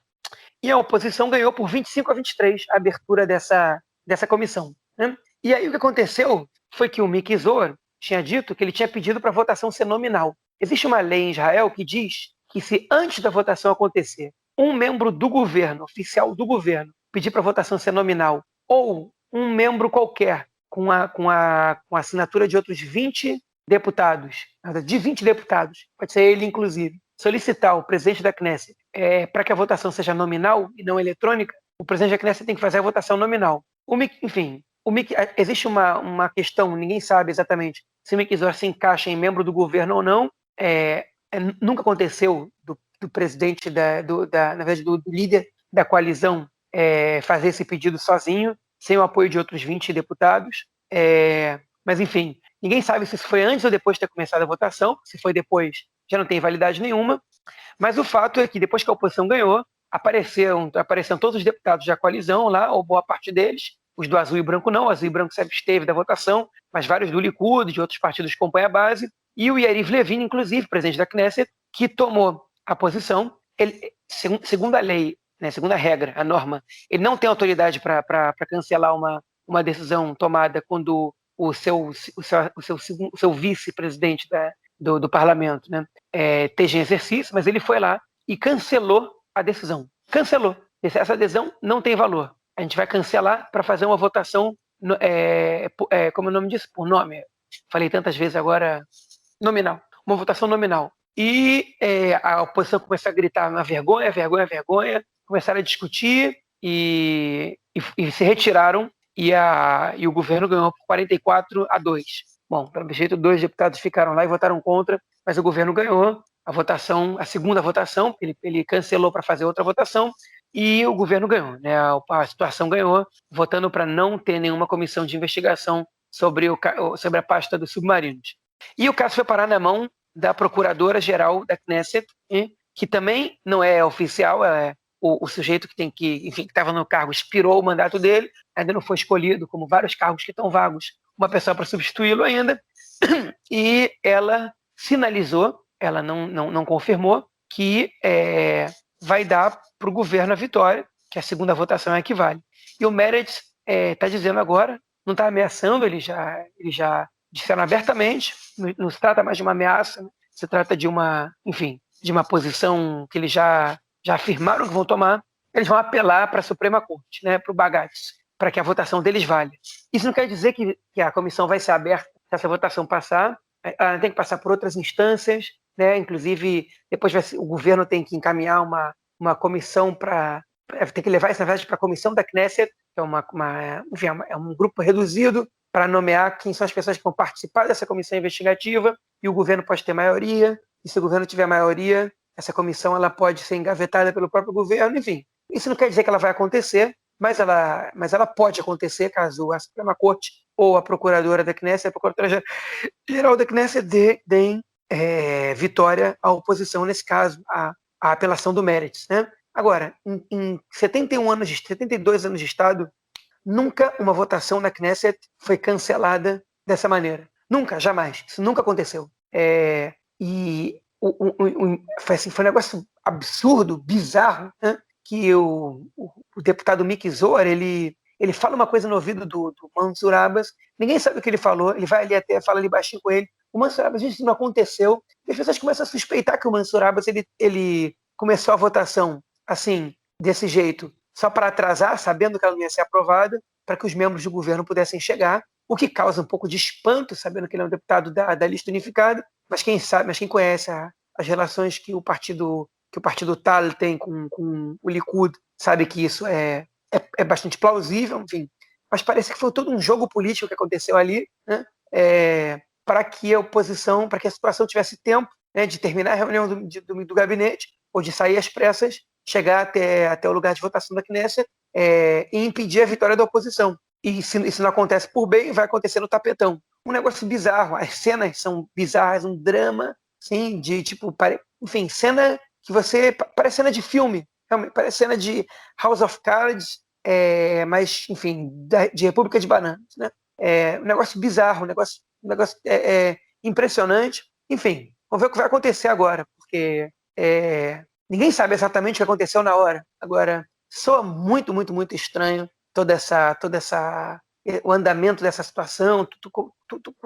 E a oposição ganhou por 25-23 a abertura dessa comissão, né? E aí o que aconteceu foi que o Miki Zohar tinha dito que ele tinha pedido para a votação ser nominal. Existe uma lei em Israel que diz que se antes da votação acontecer, um membro do governo, oficial do governo, pedir para a votação ser nominal, ou um membro qualquer com a assinatura de outros 20 deputados, de 20 deputados, pode ser ele inclusive, solicitar o presidente da Knesset para que a votação seja nominal e não eletrônica, o presidente da Knesset tem que fazer a votação nominal. Existe uma questão, ninguém sabe exatamente se o Miki Zohar se encaixa em membro do governo ou não. Nunca aconteceu do presidente, na verdade, do líder da coalizão fazer esse pedido sozinho, sem o apoio de outros 20 deputados. Mas, enfim, ninguém sabe se isso foi antes ou depois de ter começado a votação. Se foi depois, já não tem validade nenhuma. Mas o fato é que, depois que a oposição ganhou, apareceram todos os deputados da coalizão lá, ou boa parte deles. Os do Azul e Branco não, o Azul e Branco se absteve da votação, mas vários do Likud, de outros partidos que compõem a base, e o Yariv Levin, inclusive, presidente da Knesset, que tomou a posição. Ele, segundo a lei, né, segundo a regra, a norma, ele não tem autoridade para cancelar uma decisão tomada quando o seu vice-presidente do parlamento, né, esteja em exercício, mas ele foi lá e cancelou a decisão. Cancelou. Essa adesão não tem valor. A gente vai cancelar para fazer uma votação, como o nome disso? Por nome. Falei tantas vezes agora, nominal. Uma votação nominal. E a oposição começou a gritar na vergonha, vergonha, vergonha. Começaram a discutir e se retiraram. E o governo ganhou por 44-2. Bom, pelo jeito, 2 deputados ficaram lá e votaram contra, mas o governo ganhou a segunda votação, ele cancelou para fazer outra votação, e o governo ganhou, né? A situação ganhou, votando para não ter nenhuma comissão de investigação sobre a pasta dos submarinos. E o caso foi parar na mão da Procuradora-Geral da Knesset, que também não é oficial, é o sujeito que estava no cargo expirou o mandato dele, ainda não foi escolhido, como vários cargos que estão vagos, uma pessoa para substituí-lo ainda, e ela sinalizou, ela não confirmou, que vai dar para o governo a vitória, que a segunda votação é que vale. E o Meretz está dizendo agora, não está ameaçando, eles já disseram abertamente, não se trata mais de uma ameaça, né? Se trata de uma posição que eles já afirmaram que vão tomar. Eles vão apelar para a Suprema Corte, né, para o Bagatz, para que a votação deles valha. Isso não quer dizer que a comissão vai ser aberta se essa votação passar, ela tem que passar por outras instâncias, né? Inclusive, depois o governo tem que encaminhar uma comissão tem que levar isso, na verdade, para a comissão da Knesset, que é um grupo reduzido, para nomear quem são as pessoas que vão participar dessa comissão investigativa, e o governo pode ter maioria, e se o governo tiver maioria, essa comissão ela pode ser engavetada pelo próprio governo, enfim. Isso não quer dizer que ela vai acontecer, mas ela pode acontecer caso a Suprema Corte ou a Procuradora da Knesset, a Procuradora-Geral da Knesset deem vitória à oposição, nesse caso, a apelação do Meretz, né? Agora, em 72 anos de Estado, nunca uma votação na Knesset foi cancelada dessa maneira. Nunca, jamais. Isso nunca aconteceu. Foi um negócio absurdo, bizarro, né? Que o deputado Miki Zohar, ele fala uma coisa no ouvido do Mansur Abbas, ninguém sabe o que ele falou, ele vai ali até, fala ali baixinho com ele, o Mansour Abbas, isso não aconteceu, e as pessoas começam a suspeitar que o Mansour Abbas ele começou a votação assim, desse jeito, só para atrasar, sabendo que ela não ia ser aprovada, para que os membros do governo pudessem chegar, o que causa um pouco de espanto, sabendo que ele é um deputado da lista unificada, mas quem sabe, mas quem conhece as relações que o partido Tal tem com o Likud, sabe que isso é bastante plausível, enfim. Mas parece que foi todo um jogo político que aconteceu ali, né? Para que a oposição, para que a situação tivesse tempo, né, de terminar a reunião do gabinete, ou de sair às pressas, chegar até o lugar de votação da Knesset e impedir a vitória da oposição. E se não acontece por bem, vai acontecer no tapetão. Um negócio bizarro, as cenas são bizarras, um drama, assim, de tipo, enfim, cena que parece cena de filme, parece cena de House of Cards, mas, enfim, de República de Bananas, né? Um negócio bizarro, um negócio impressionante. Enfim, vamos ver o que vai acontecer agora, porque ninguém sabe exatamente o que aconteceu na hora. Agora, soa muito, muito, muito estranho o andamento dessa situação,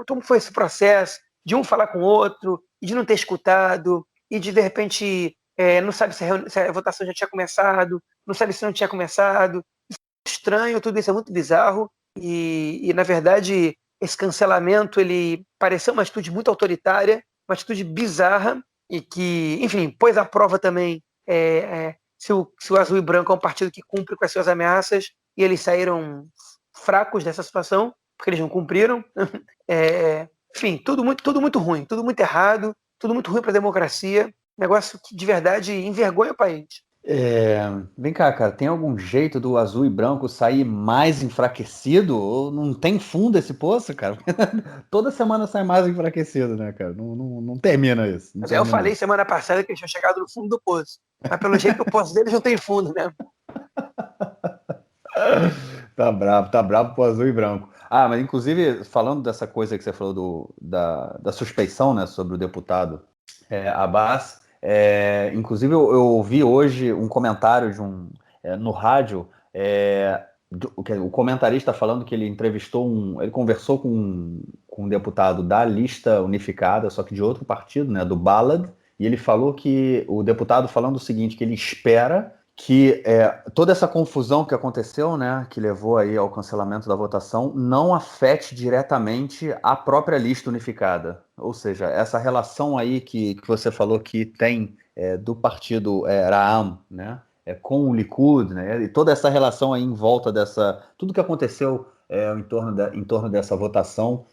como foi esse processo de um falar com o outro, e de não ter escutado, e de repente não sabe se a votação já tinha começado, não sabe se não tinha começado. Estranho, tudo isso é muito bizarro, e na verdade esse cancelamento ele pareceu uma atitude muito autoritária, uma atitude bizarra, e que, enfim, pôs à prova também se o Azul e Branco é um partido que cumpre com as suas ameaças, e eles saíram fracos dessa situação, porque eles não cumpriram. Enfim, tudo muito ruim, tudo muito errado, tudo muito ruim para a democracia, negócio que de verdade envergonha o país. Vem cá, cara, tem algum jeito do Azul e Branco sair mais enfraquecido? Ou não tem fundo esse poço, cara? Toda semana sai mais enfraquecido, né, cara? Não termina isso. Não Eu termina falei isso. semana passada que eles tinham chegado no fundo do poço, mas pelo jeito o poço deles não tem fundo, né? Tá bravo pro Azul e Branco. Ah, mas inclusive, falando dessa coisa que você falou da suspeição, né, sobre o deputado Abbas, inclusive eu ouvi hoje um comentário no rádio, o comentarista falando que ele ele conversou com um deputado da lista unificada, só que de outro partido, né, do Balad, e ele falou que o deputado falando o seguinte, que ele espera que toda essa confusão que aconteceu, né, que levou aí ao cancelamento da votação, não afete diretamente a própria lista unificada. Ou seja, essa relação aí que você falou que tem do partido Ra'am, né, com o Likud, né, e toda essa relação aí em volta tudo que aconteceu em torno dessa votação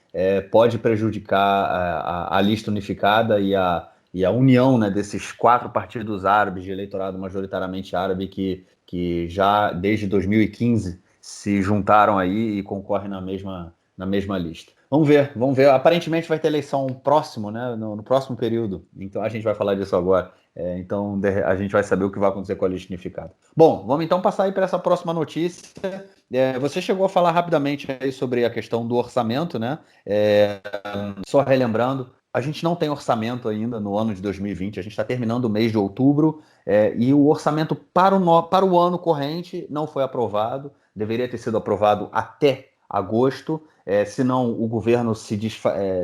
pode prejudicar a lista unificada e a união, né, desses 4 partidos árabes de eleitorado majoritariamente árabe que já desde 2015 se juntaram aí e concorrem na mesma lista. Vamos ver. Aparentemente vai ter eleição próximo, né, no próximo período. Então a gente vai falar disso agora. Então a gente vai saber o que vai acontecer com a lista unificada. Bom, vamos então passar aí para essa próxima notícia. Você chegou a falar rapidamente aí sobre a questão do orçamento, né? Só relembrando, a gente não tem orçamento ainda no ano de 2020, a gente está terminando o mês de outubro e o orçamento para o ano corrente não foi aprovado, deveria ter sido aprovado até agosto, senão o governo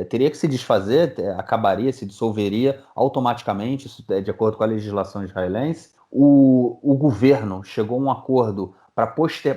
teria que se desfazer, acabaria, se dissolveria automaticamente, isso de acordo com a legislação israelense. O governo chegou a um acordo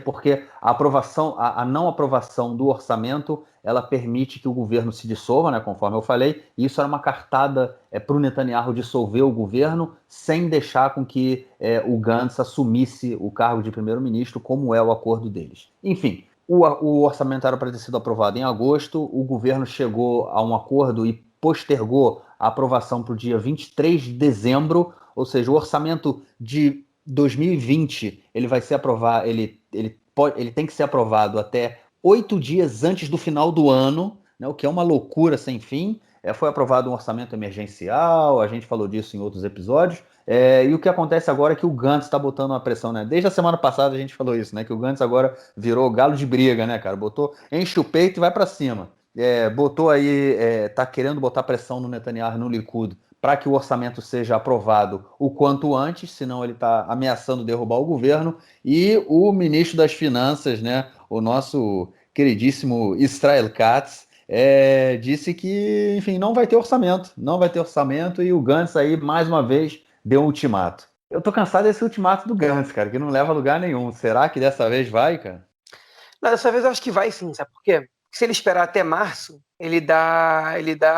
porque a não aprovação do orçamento ela permite que o governo se dissolva, né, conforme eu falei, e isso era uma cartada para o Netanyahu dissolver o governo sem deixar com que o Gantz assumisse o cargo de primeiro-ministro, como é o acordo deles. Enfim, o orçamento era para ter sido aprovado em agosto, o governo chegou a um acordo e postergou a aprovação para o dia 23 de dezembro, ou seja, o orçamento de 2020 ele vai ser aprovado, ele tem que ser aprovado até 8 dias antes do final do ano, né, o que é uma loucura sem fim. Foi aprovado um orçamento emergencial, a gente falou disso em outros episódios, e o que acontece agora é que o Gantz está botando uma pressão, né? Desde a semana passada a gente falou isso, né? Que o Gantz agora virou galo de briga, né, cara? Enche o peito e vai para cima. Botou aí, tá querendo botar pressão no Netanyahu, no Likud, para que o orçamento seja aprovado o quanto antes, senão ele está ameaçando derrubar o governo. E o ministro das Finanças, né, o nosso queridíssimo Israel Katz, disse que, enfim, não vai ter orçamento, e o Gantz aí, mais uma vez, deu um ultimato. Eu tô cansado desse ultimato do Gantz, cara, que não leva a lugar nenhum. Será que dessa vez vai, cara? Não, dessa vez eu acho que vai sim, sabe por quê? Se ele esperar até março, ele dá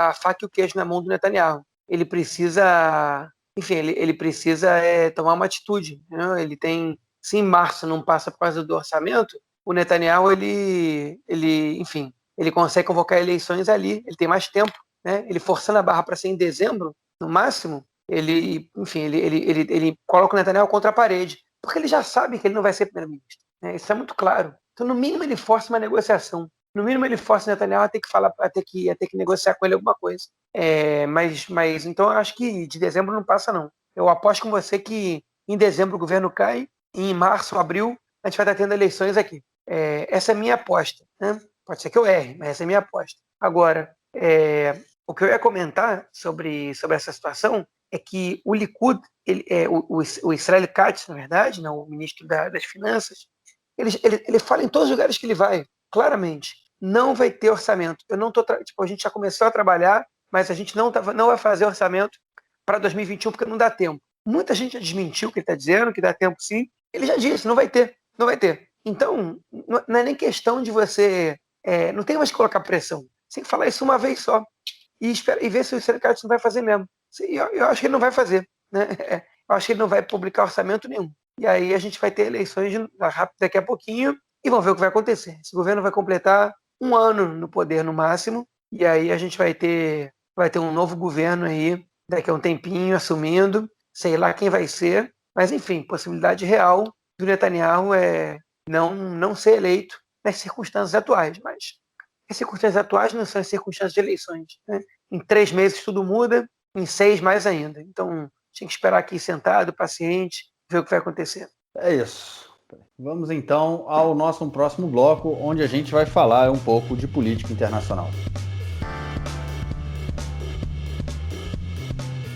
a faca e o queijo na mão do Netanyahu. Ele precisa, enfim, ele precisa tomar uma atitude, né? Ele tem, se em março não passa por causa do orçamento, o Netanyahu, enfim, ele consegue convocar eleições ali, ele tem mais tempo, né? Ele forçando a barra para ser em dezembro, no máximo, enfim, ele coloca o Netanyahu contra a parede, porque ele já sabe que ele não vai ser primeiro-ministro, né? Isso é muito claro. Então, no mínimo, ele força uma negociação. No mínimo, ele força o Netanyahu a ter que falar, a ter que negociar com ele alguma coisa. Então, eu acho que de dezembro não passa, não. Eu aposto com você que em dezembro o governo cai, e em março, abril, a gente vai estar tendo eleições aqui. Essa é a minha aposta, né? Pode ser que eu erre, mas essa é a minha aposta. Agora, o que eu ia comentar sobre essa situação é que o Likud, o Israel Katz, na verdade, não, o ministro das Finanças, ele fala em todos os lugares que ele vai, claramente, não vai ter orçamento. Eu não tô, a gente já começou a trabalhar, mas a gente não vai fazer orçamento para 2021 porque não dá tempo. Muita gente já desmentiu o que ele está dizendo, que dá tempo sim. Ele já disse, não vai ter, não vai ter. Então, não é nem questão de você, não tem mais que colocar pressão. Você tem que falar isso uma vez só e ver se o sindicato não vai fazer mesmo. Eu acho que ele não vai fazer, né? Eu acho que ele não vai publicar orçamento nenhum. E aí a gente vai ter eleições rápido daqui a pouquinho e vamos ver o que vai acontecer. Esse governo vai completar um ano no poder no máximo, e aí a gente vai ter um novo governo aí daqui a um tempinho assumindo, sei lá quem vai ser, mas enfim, possibilidade real do Netanyahu é não ser eleito nas circunstâncias atuais, mas as circunstâncias atuais não são as circunstâncias de eleições, né? Em 3 meses tudo muda, em 6 mais ainda. Então, tinha que esperar aqui sentado, paciente, ver o que vai acontecer. É isso. Vamos então ao nosso próximo bloco, onde a gente vai falar um pouco de política internacional.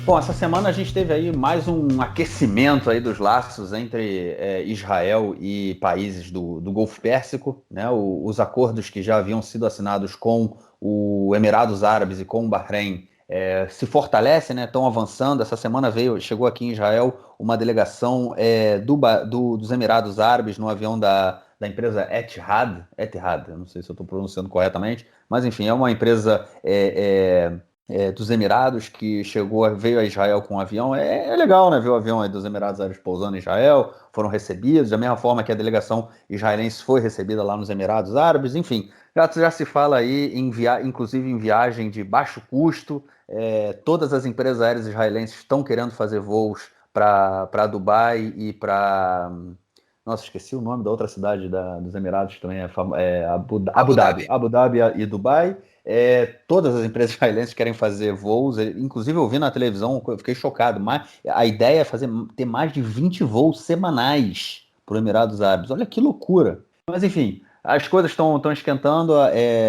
Bom, essa semana a gente teve aí mais um aquecimento aí dos laços entre Israel e países do Golfo Pérsico, né? Os acordos que já haviam sido assinados com o Emirados Árabes e com o Bahrein se fortalecem, né? Estão avançando. Essa semana chegou aqui em Israel uma delegação dos Emirados Árabes no avião da empresa Etihad, eu não sei se eu estou pronunciando corretamente, mas enfim, é uma empresa dos Emirados, que veio a Israel com um avião. É legal, né, ver o avião aí dos Emirados Árabes pousando em Israel, foram recebidos, da mesma forma que a delegação israelense foi recebida lá nos Emirados Árabes, enfim, já se fala aí, inclusive em viagem de baixo custo. Todas as empresas aéreas israelenses estão querendo fazer voos para Dubai e para... Nossa, esqueci o nome da outra cidade dos Emirados também, Abu Dhabi. Abu Dhabi e Dubai. Todas as empresas israelenses querem fazer voos, inclusive eu vi na televisão, eu fiquei chocado, mas a ideia é ter mais de 20 voos semanais para os Emirados Árabes. Olha que loucura! Mas enfim, as coisas estão esquentando,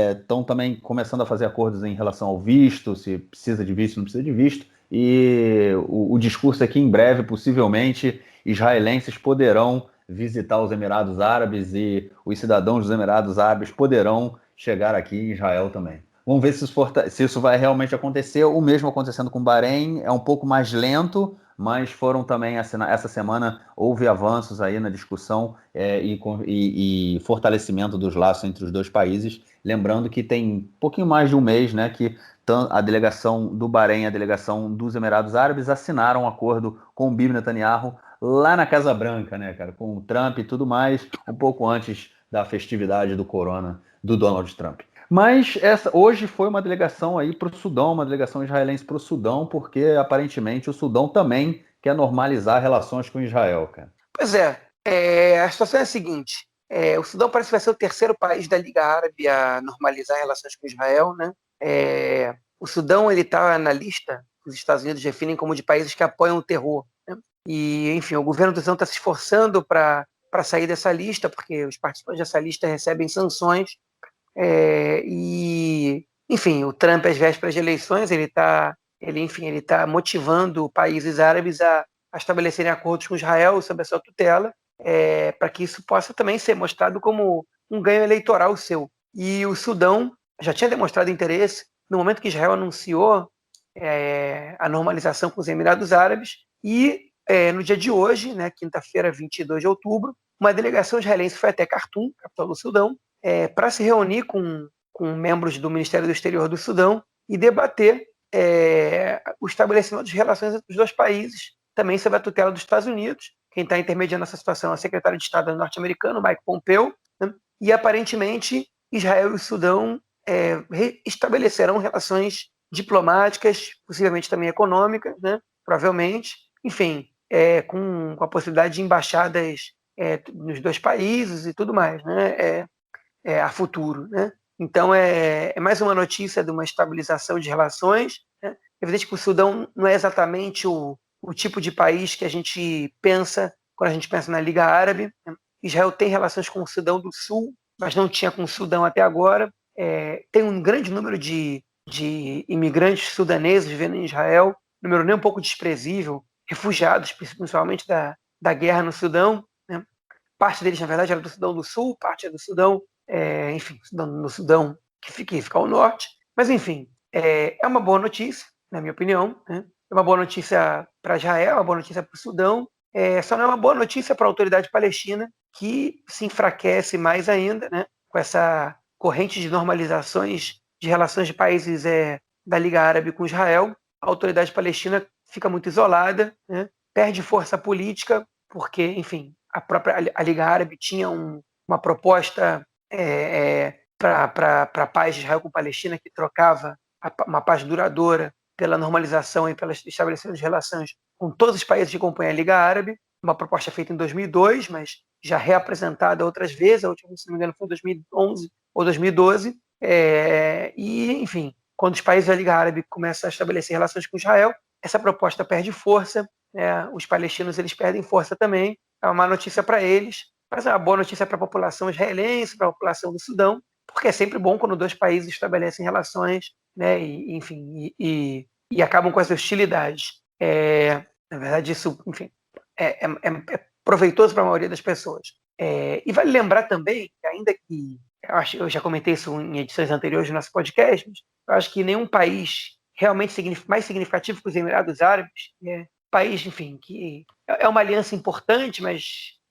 estão também começando a fazer acordos em relação ao visto, se precisa de visto, não precisa de visto, e o discurso aqui em breve, possivelmente, israelenses poderão visitar os Emirados Árabes e os cidadãos dos Emirados Árabes poderão chegar aqui em Israel também. Vamos ver se isso vai realmente acontecer. O mesmo acontecendo com o Bahrein, é um pouco mais lento, mas foram também, essa semana, houve avanços aí na discussão e fortalecimento dos laços entre os dois países. Lembrando que tem um pouquinho mais de um mês, né, que a delegação do Bahrein e a delegação dos Emirados Árabes assinaram um acordo com o Bibi Netanyahu lá na Casa Branca, né, cara, com o Trump e tudo mais, um pouco antes da festividade do Corona do Donald Trump. Mas hoje foi uma delegação aí para o Sudão, uma delegação israelense para o Sudão, porque aparentemente o Sudão também quer normalizar relações com Israel, cara. Pois a situação é a seguinte: o Sudão parece que vai ser o terceiro país da Liga Árabe a normalizar relações com Israel, né? O Sudão ele está na lista que os Estados Unidos definem como de países que apoiam o terror, né? E, enfim, o governo do Sudão está se esforçando para sair dessa lista, porque os participantes dessa lista recebem sanções. Enfim, o Trump, às vésperas de eleições, ele está motivando países árabes a estabelecerem acordos com Israel sob a sua tutela, para que isso possa também ser mostrado como um ganho eleitoral seu. E o Sudão já tinha demonstrado interesse no momento que Israel anunciou a normalização com os Emirados Árabes, e no dia de hoje, né, quinta-feira, 22 de outubro, uma delegação israelense foi até Khartoum, capital do Sudão, para se reunir com membros do Ministério do Exterior do Sudão e debater o estabelecimento de relações entre os dois países, também sob a tutela dos Estados Unidos. Quem está intermediando essa situação é o secretário de Estado norte-americano, Mike Pompeo, né? E aparentemente Israel e o Sudão estabelecerão relações diplomáticas, possivelmente também econômicas, né? Provavelmente, enfim, com a possibilidade de embaixadas nos dois países e tudo mais, né? A futuro, né? Então é mais uma notícia de uma estabilização de relações, né? É evidente que o Sudão não é exatamente o tipo de país que a gente pensa quando a gente pensa na Liga Árabe, né? Israel tem relações com o Sudão do Sul, mas não tinha com o Sudão até agora. Tem um grande número de imigrantes sudaneses vivendo em Israel, número nem um pouco desprezível, refugiados, principalmente da guerra no Sudão, né? Parte deles, na verdade, era do Sudão do Sul, parte é do Sudão, enfim, no Sudão que fica ao norte. Mas, enfim, é uma boa notícia, na minha opinião, né? É uma boa notícia para Israel, é uma boa notícia para o Sudão, só não é uma boa notícia para a autoridade palestina, que se enfraquece mais ainda, né, com essa corrente de normalizações de relações de países da Liga Árabe com Israel. A autoridade palestina fica muito isolada, né, perde força política, porque, enfim, a Liga Árabe tinha uma proposta para a paz de Israel com Palestina, que trocava uma paz duradoura pela normalização e pelo estabelecimento de relações com todos os países que compõem a Liga Árabe, uma proposta feita em 2002, mas já reapresentada outras vezes, a última, se não me engano, foi em 2011 ou 2012, e, enfim, quando os países da Liga Árabe começam a estabelecer relações com Israel, essa proposta perde força, os palestinos eles perdem força também, é uma má notícia para eles, mas é uma boa notícia para a população israelense, para a população do Sudão, porque é sempre bom quando dois países estabelecem relações, né, e, enfim, e acabam com as hostilidades. Na verdade, isso, enfim, é proveitoso para a maioria das pessoas. E vale lembrar também, ainda que eu já comentei isso em edições anteriores do nosso podcast, mas eu acho que nenhum país realmente mais significativo que os Emirados Árabes, país, enfim, que é uma aliança importante, mas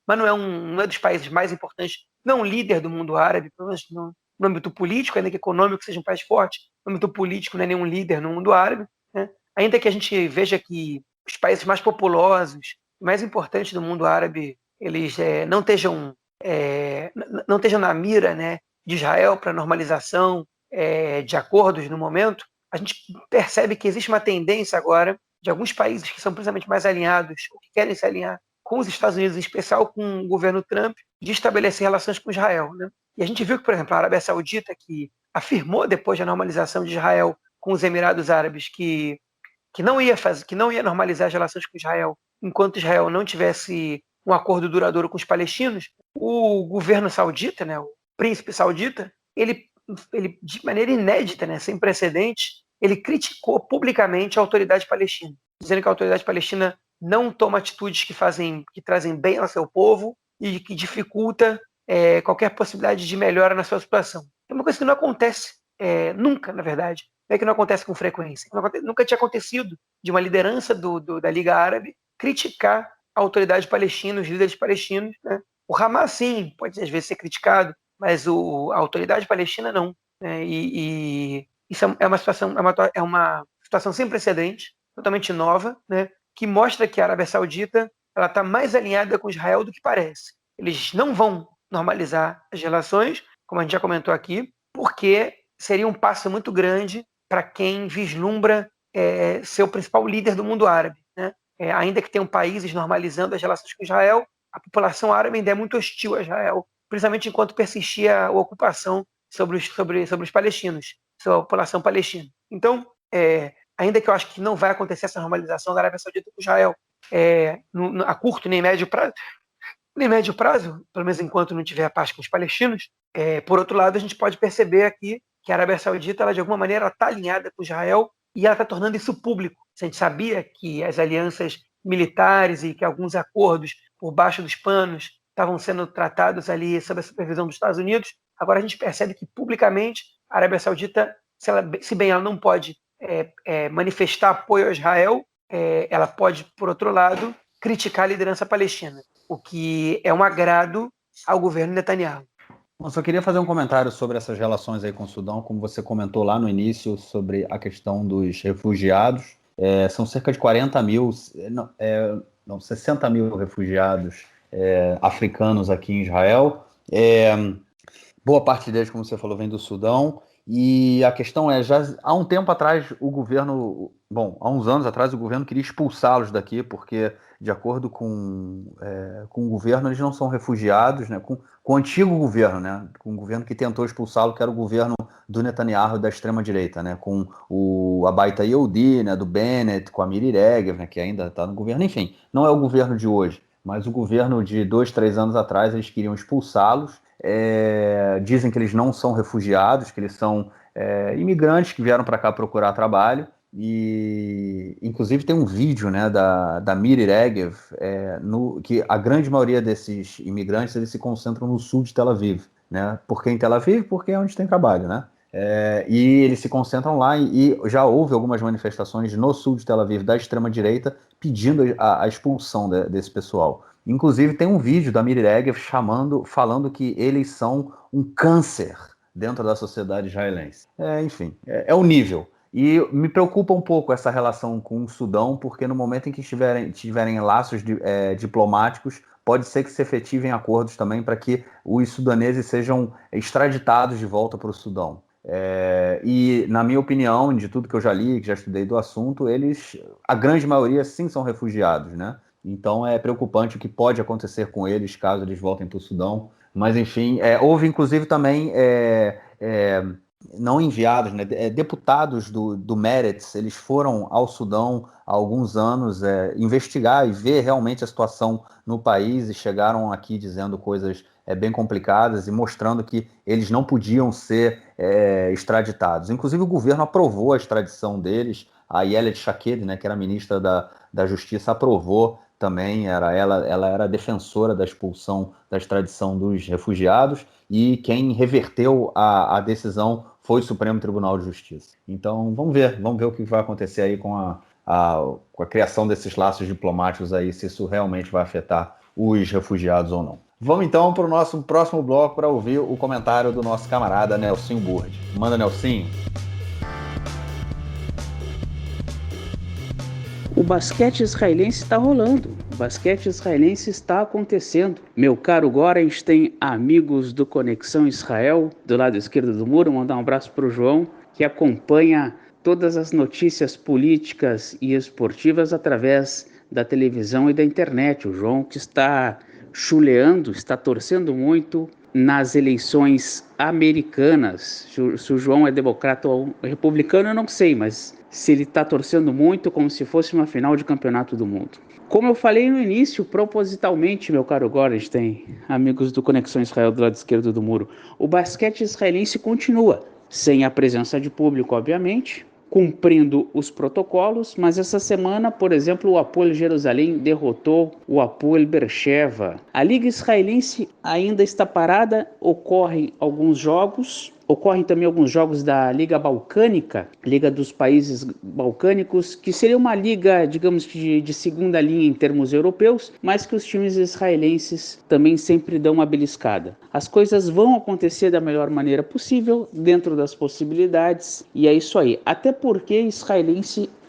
não é dos países mais importantes, não é um líder do mundo árabe, pelo menos no âmbito político, ainda que econômico seja um país forte, no âmbito político não é nenhum líder no mundo árabe, né? Ainda que a gente veja que os países mais populosos, mais importantes do mundo árabe, eles não estejam na mira, né, de Israel para normalização de acordos no momento, a gente percebe que existe uma tendência agora de alguns países que são principalmente mais alinhados, ou que querem se alinhar com os Estados Unidos, em especial com o governo Trump, de estabelecer relações com Israel, né? E a gente viu que, por exemplo, a Arábia Saudita, que afirmou depois da normalização de Israel com os Emirados Árabes que não ia normalizar as relações com Israel enquanto Israel não tivesse um acordo duradouro com os palestinos, o governo saudita, né, o príncipe saudita, ele de maneira inédita, né, sem precedentes, ele criticou publicamente a autoridade palestina, dizendo que a autoridade palestina não toma atitudes que trazem bem ao seu povo e que dificulta qualquer possibilidade de melhora na sua situação. É uma coisa que não acontece nunca, na verdade. Não é que não acontece com frequência. Nunca tinha acontecido de uma liderança da Liga Árabe criticar a autoridade palestina, os líderes palestinos, né? O Hamas, sim, pode às vezes ser criticado, mas a autoridade palestina não, né? E isso é uma situação sem precedentes, totalmente nova, né? Que mostra que a Arábia Saudita está mais alinhada com Israel do que parece. Eles não vão normalizar as relações, como a gente já comentou aqui, porque seria um passo muito grande para quem vislumbra ser o principal líder do mundo árabe, né? Ainda que tenham países normalizando as relações com Israel, a população árabe ainda é muito hostil a Israel, principalmente enquanto persistia a ocupação sobre os palestinos, sobre a população palestina. Então, ainda que eu acho que não vai acontecer essa normalização da Arábia Saudita com Israel a curto nem médio prazo, pelo menos enquanto não tiver a paz com os palestinos, por outro lado, a gente pode perceber aqui que a Arábia Saudita, ela, de alguma maneira, está alinhada com Israel e ela está tornando isso público. A gente sabia que as alianças militares e que alguns acordos por baixo dos panos estavam sendo tratados ali sob a supervisão dos Estados Unidos. Agora a gente percebe que publicamente A Arábia Saudita, se bem ela não pode manifestar apoio a Israel, ela pode, por outro lado, criticar a liderança palestina, o que é um agrado ao governo Netanyahu. Eu só queria fazer um comentário sobre essas relações aí com o Sudão, como você comentou lá no início sobre a questão dos refugiados. São cerca de 40 mil, 60 mil refugiados africanos aqui em Israel. Boa parte deles, como você falou, vem do Sudão. E a questão já há um tempo atrás, há uns anos atrás, o governo queria expulsá-los daqui, porque, de acordo com o governo, eles não são refugiados, né? Com o antigo governo, né? Com o governo que tentou expulsá-lo, que era o governo do Netanyahu da extrema-direita, né? Com o Abaita Yehudi, né? Do Bennett, com a Miri Regev, né? Que ainda está no governo. Enfim, não é o governo de hoje, mas o governo de 2, 3 anos atrás, eles queriam expulsá-los. Dizem que eles não são refugiados, que eles são imigrantes que vieram para cá procurar trabalho. E inclusive tem um vídeo, né, da Miri Regev, que a grande maioria desses imigrantes eles se concentram no sul de Tel Aviv, né? Por que em Tel Aviv? Porque é onde tem trabalho, né? E eles se concentram lá e já houve algumas manifestações no sul de Tel Aviv da extrema-direita pedindo a expulsão desse pessoal. Inclusive tem um vídeo da Miri Regev falando que eles são um câncer dentro da sociedade israelense. Enfim, é o nível. E me preocupa um pouco essa relação com o Sudão, porque no momento em que tiverem laços diplomáticos, pode ser que se efetivem acordos também para que os sudaneses sejam extraditados de volta para o Sudão. E, na minha opinião, de tudo que eu já li, que já estudei do assunto, a grande maioria sim são refugiados, né? Então é preocupante o que pode acontecer com eles caso eles voltem para o Sudão. Mas, enfim, houve inclusive também não enviados, né? Deputados do Meretz, eles foram ao Sudão há alguns anos investigar e ver realmente a situação no país e chegaram aqui dizendo coisas bem complicadas e mostrando que eles não podiam ser extraditados. Inclusive o governo aprovou a extradição deles, a Ayelet Shaked, né, que era ministra da Justiça, aprovou também, ela era defensora da expulsão, da extradição dos refugiados, e quem reverteu a decisão foi o Supremo Tribunal de Justiça. Então, vamos ver o que vai acontecer aí com a criação desses laços diplomáticos aí, se isso realmente vai afetar os refugiados ou não. Vamos então para o nosso próximo bloco para ouvir o comentário do nosso camarada Nelsinho Burd. Manda, Nelsinho. O basquete israelense está rolando, o basquete israelense está acontecendo. Meu caro Gorenstein, amigos do Conexão Israel, do lado esquerdo do muro, mandar um abraço para o João, que acompanha todas as notícias políticas e esportivas através da televisão e da internet. O João que está chuleando, está torcendo muito nas eleições americanas. Se o João é democrata ou republicano, eu não sei, mas se ele está torcendo muito como se fosse uma final de campeonato do mundo. Como eu falei no início, propositalmente, meu caro Gorenstein, amigos do Conexão Israel do lado esquerdo do muro, o basquete israelense continua, sem a presença de público, obviamente, cumprindo os protocolos, mas essa semana, por exemplo, o Hapoel Jerusalém derrotou o Hapoel Beersheva. A Liga Israelense ainda está parada, ocorrem também alguns jogos da Liga Balcânica, Liga dos Países Balcânicos, que seria uma liga, digamos, de segunda linha em termos europeus, mas que os times israelenses também sempre dão uma beliscada. As coisas vão acontecer da melhor maneira possível, dentro das possibilidades, e é isso aí. Até porque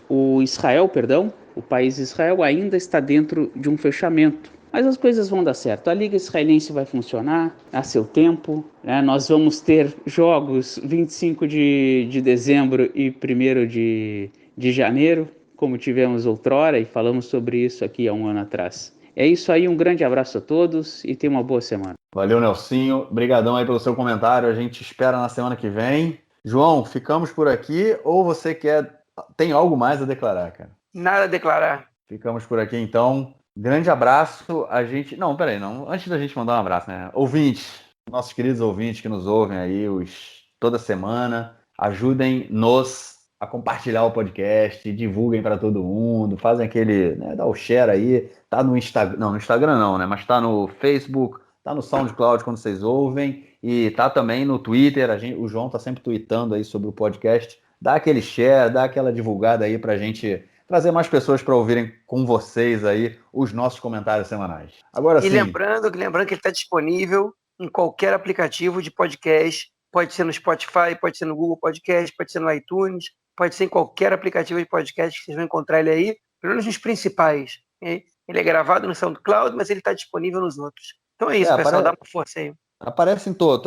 o país Israel ainda está dentro de um fechamento. Mas as coisas vão dar certo. A Liga Israelense vai funcionar a seu tempo. Né? Nós vamos ter jogos 25 de dezembro e 1º de janeiro, como tivemos outrora, e falamos sobre isso aqui há um ano atrás. É isso aí, um grande abraço a todos e tenham uma boa semana. Valeu, Nelsinho. Obrigadão aí pelo seu comentário. A gente espera na semana que vem. João, ficamos por aqui ou você tem algo mais a declarar, cara? Nada a declarar. Ficamos por aqui, então. Grande abraço. Antes da gente mandar um abraço, né? Ouvintes, nossos queridos ouvintes que nos ouvem aí toda semana, ajudem-nos a compartilhar o podcast, divulguem para todo mundo, fazem aquele, né, dá o share aí, tá no Instagram, não, no Instagram não, né? Mas tá no Facebook, tá no SoundCloud quando vocês ouvem. E tá também no Twitter, o João tá sempre tweetando aí sobre o podcast. Dá aquele share, dá aquela divulgada aí pra gente trazer mais pessoas para ouvirem com vocês aí os nossos comentários semanais. Agora sim. Lembrando que ele está disponível em qualquer aplicativo de podcast. Pode ser no Spotify, pode ser no Google Podcast, pode ser no iTunes, pode ser em qualquer aplicativo de podcast que vocês vão encontrar ele aí, pelo menos nos principais. Ele é gravado no SoundCloud, mas ele está disponível nos outros. Então é isso, pessoal, dá uma força aí. Aparece em todo,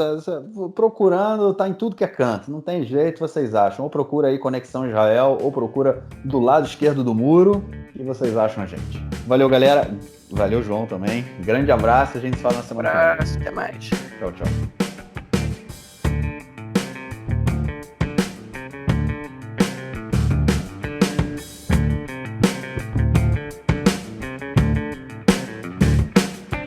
procurando, tá em tudo que é canto, não tem jeito, vocês acham. Ou procura aí Conexão Israel, ou procura do lado esquerdo do muro, e vocês acham a gente. Valeu, galera. Valeu, João, também. Grande abraço, a gente se fala na semana que vem. Abraço, até mais. Tchau, tchau.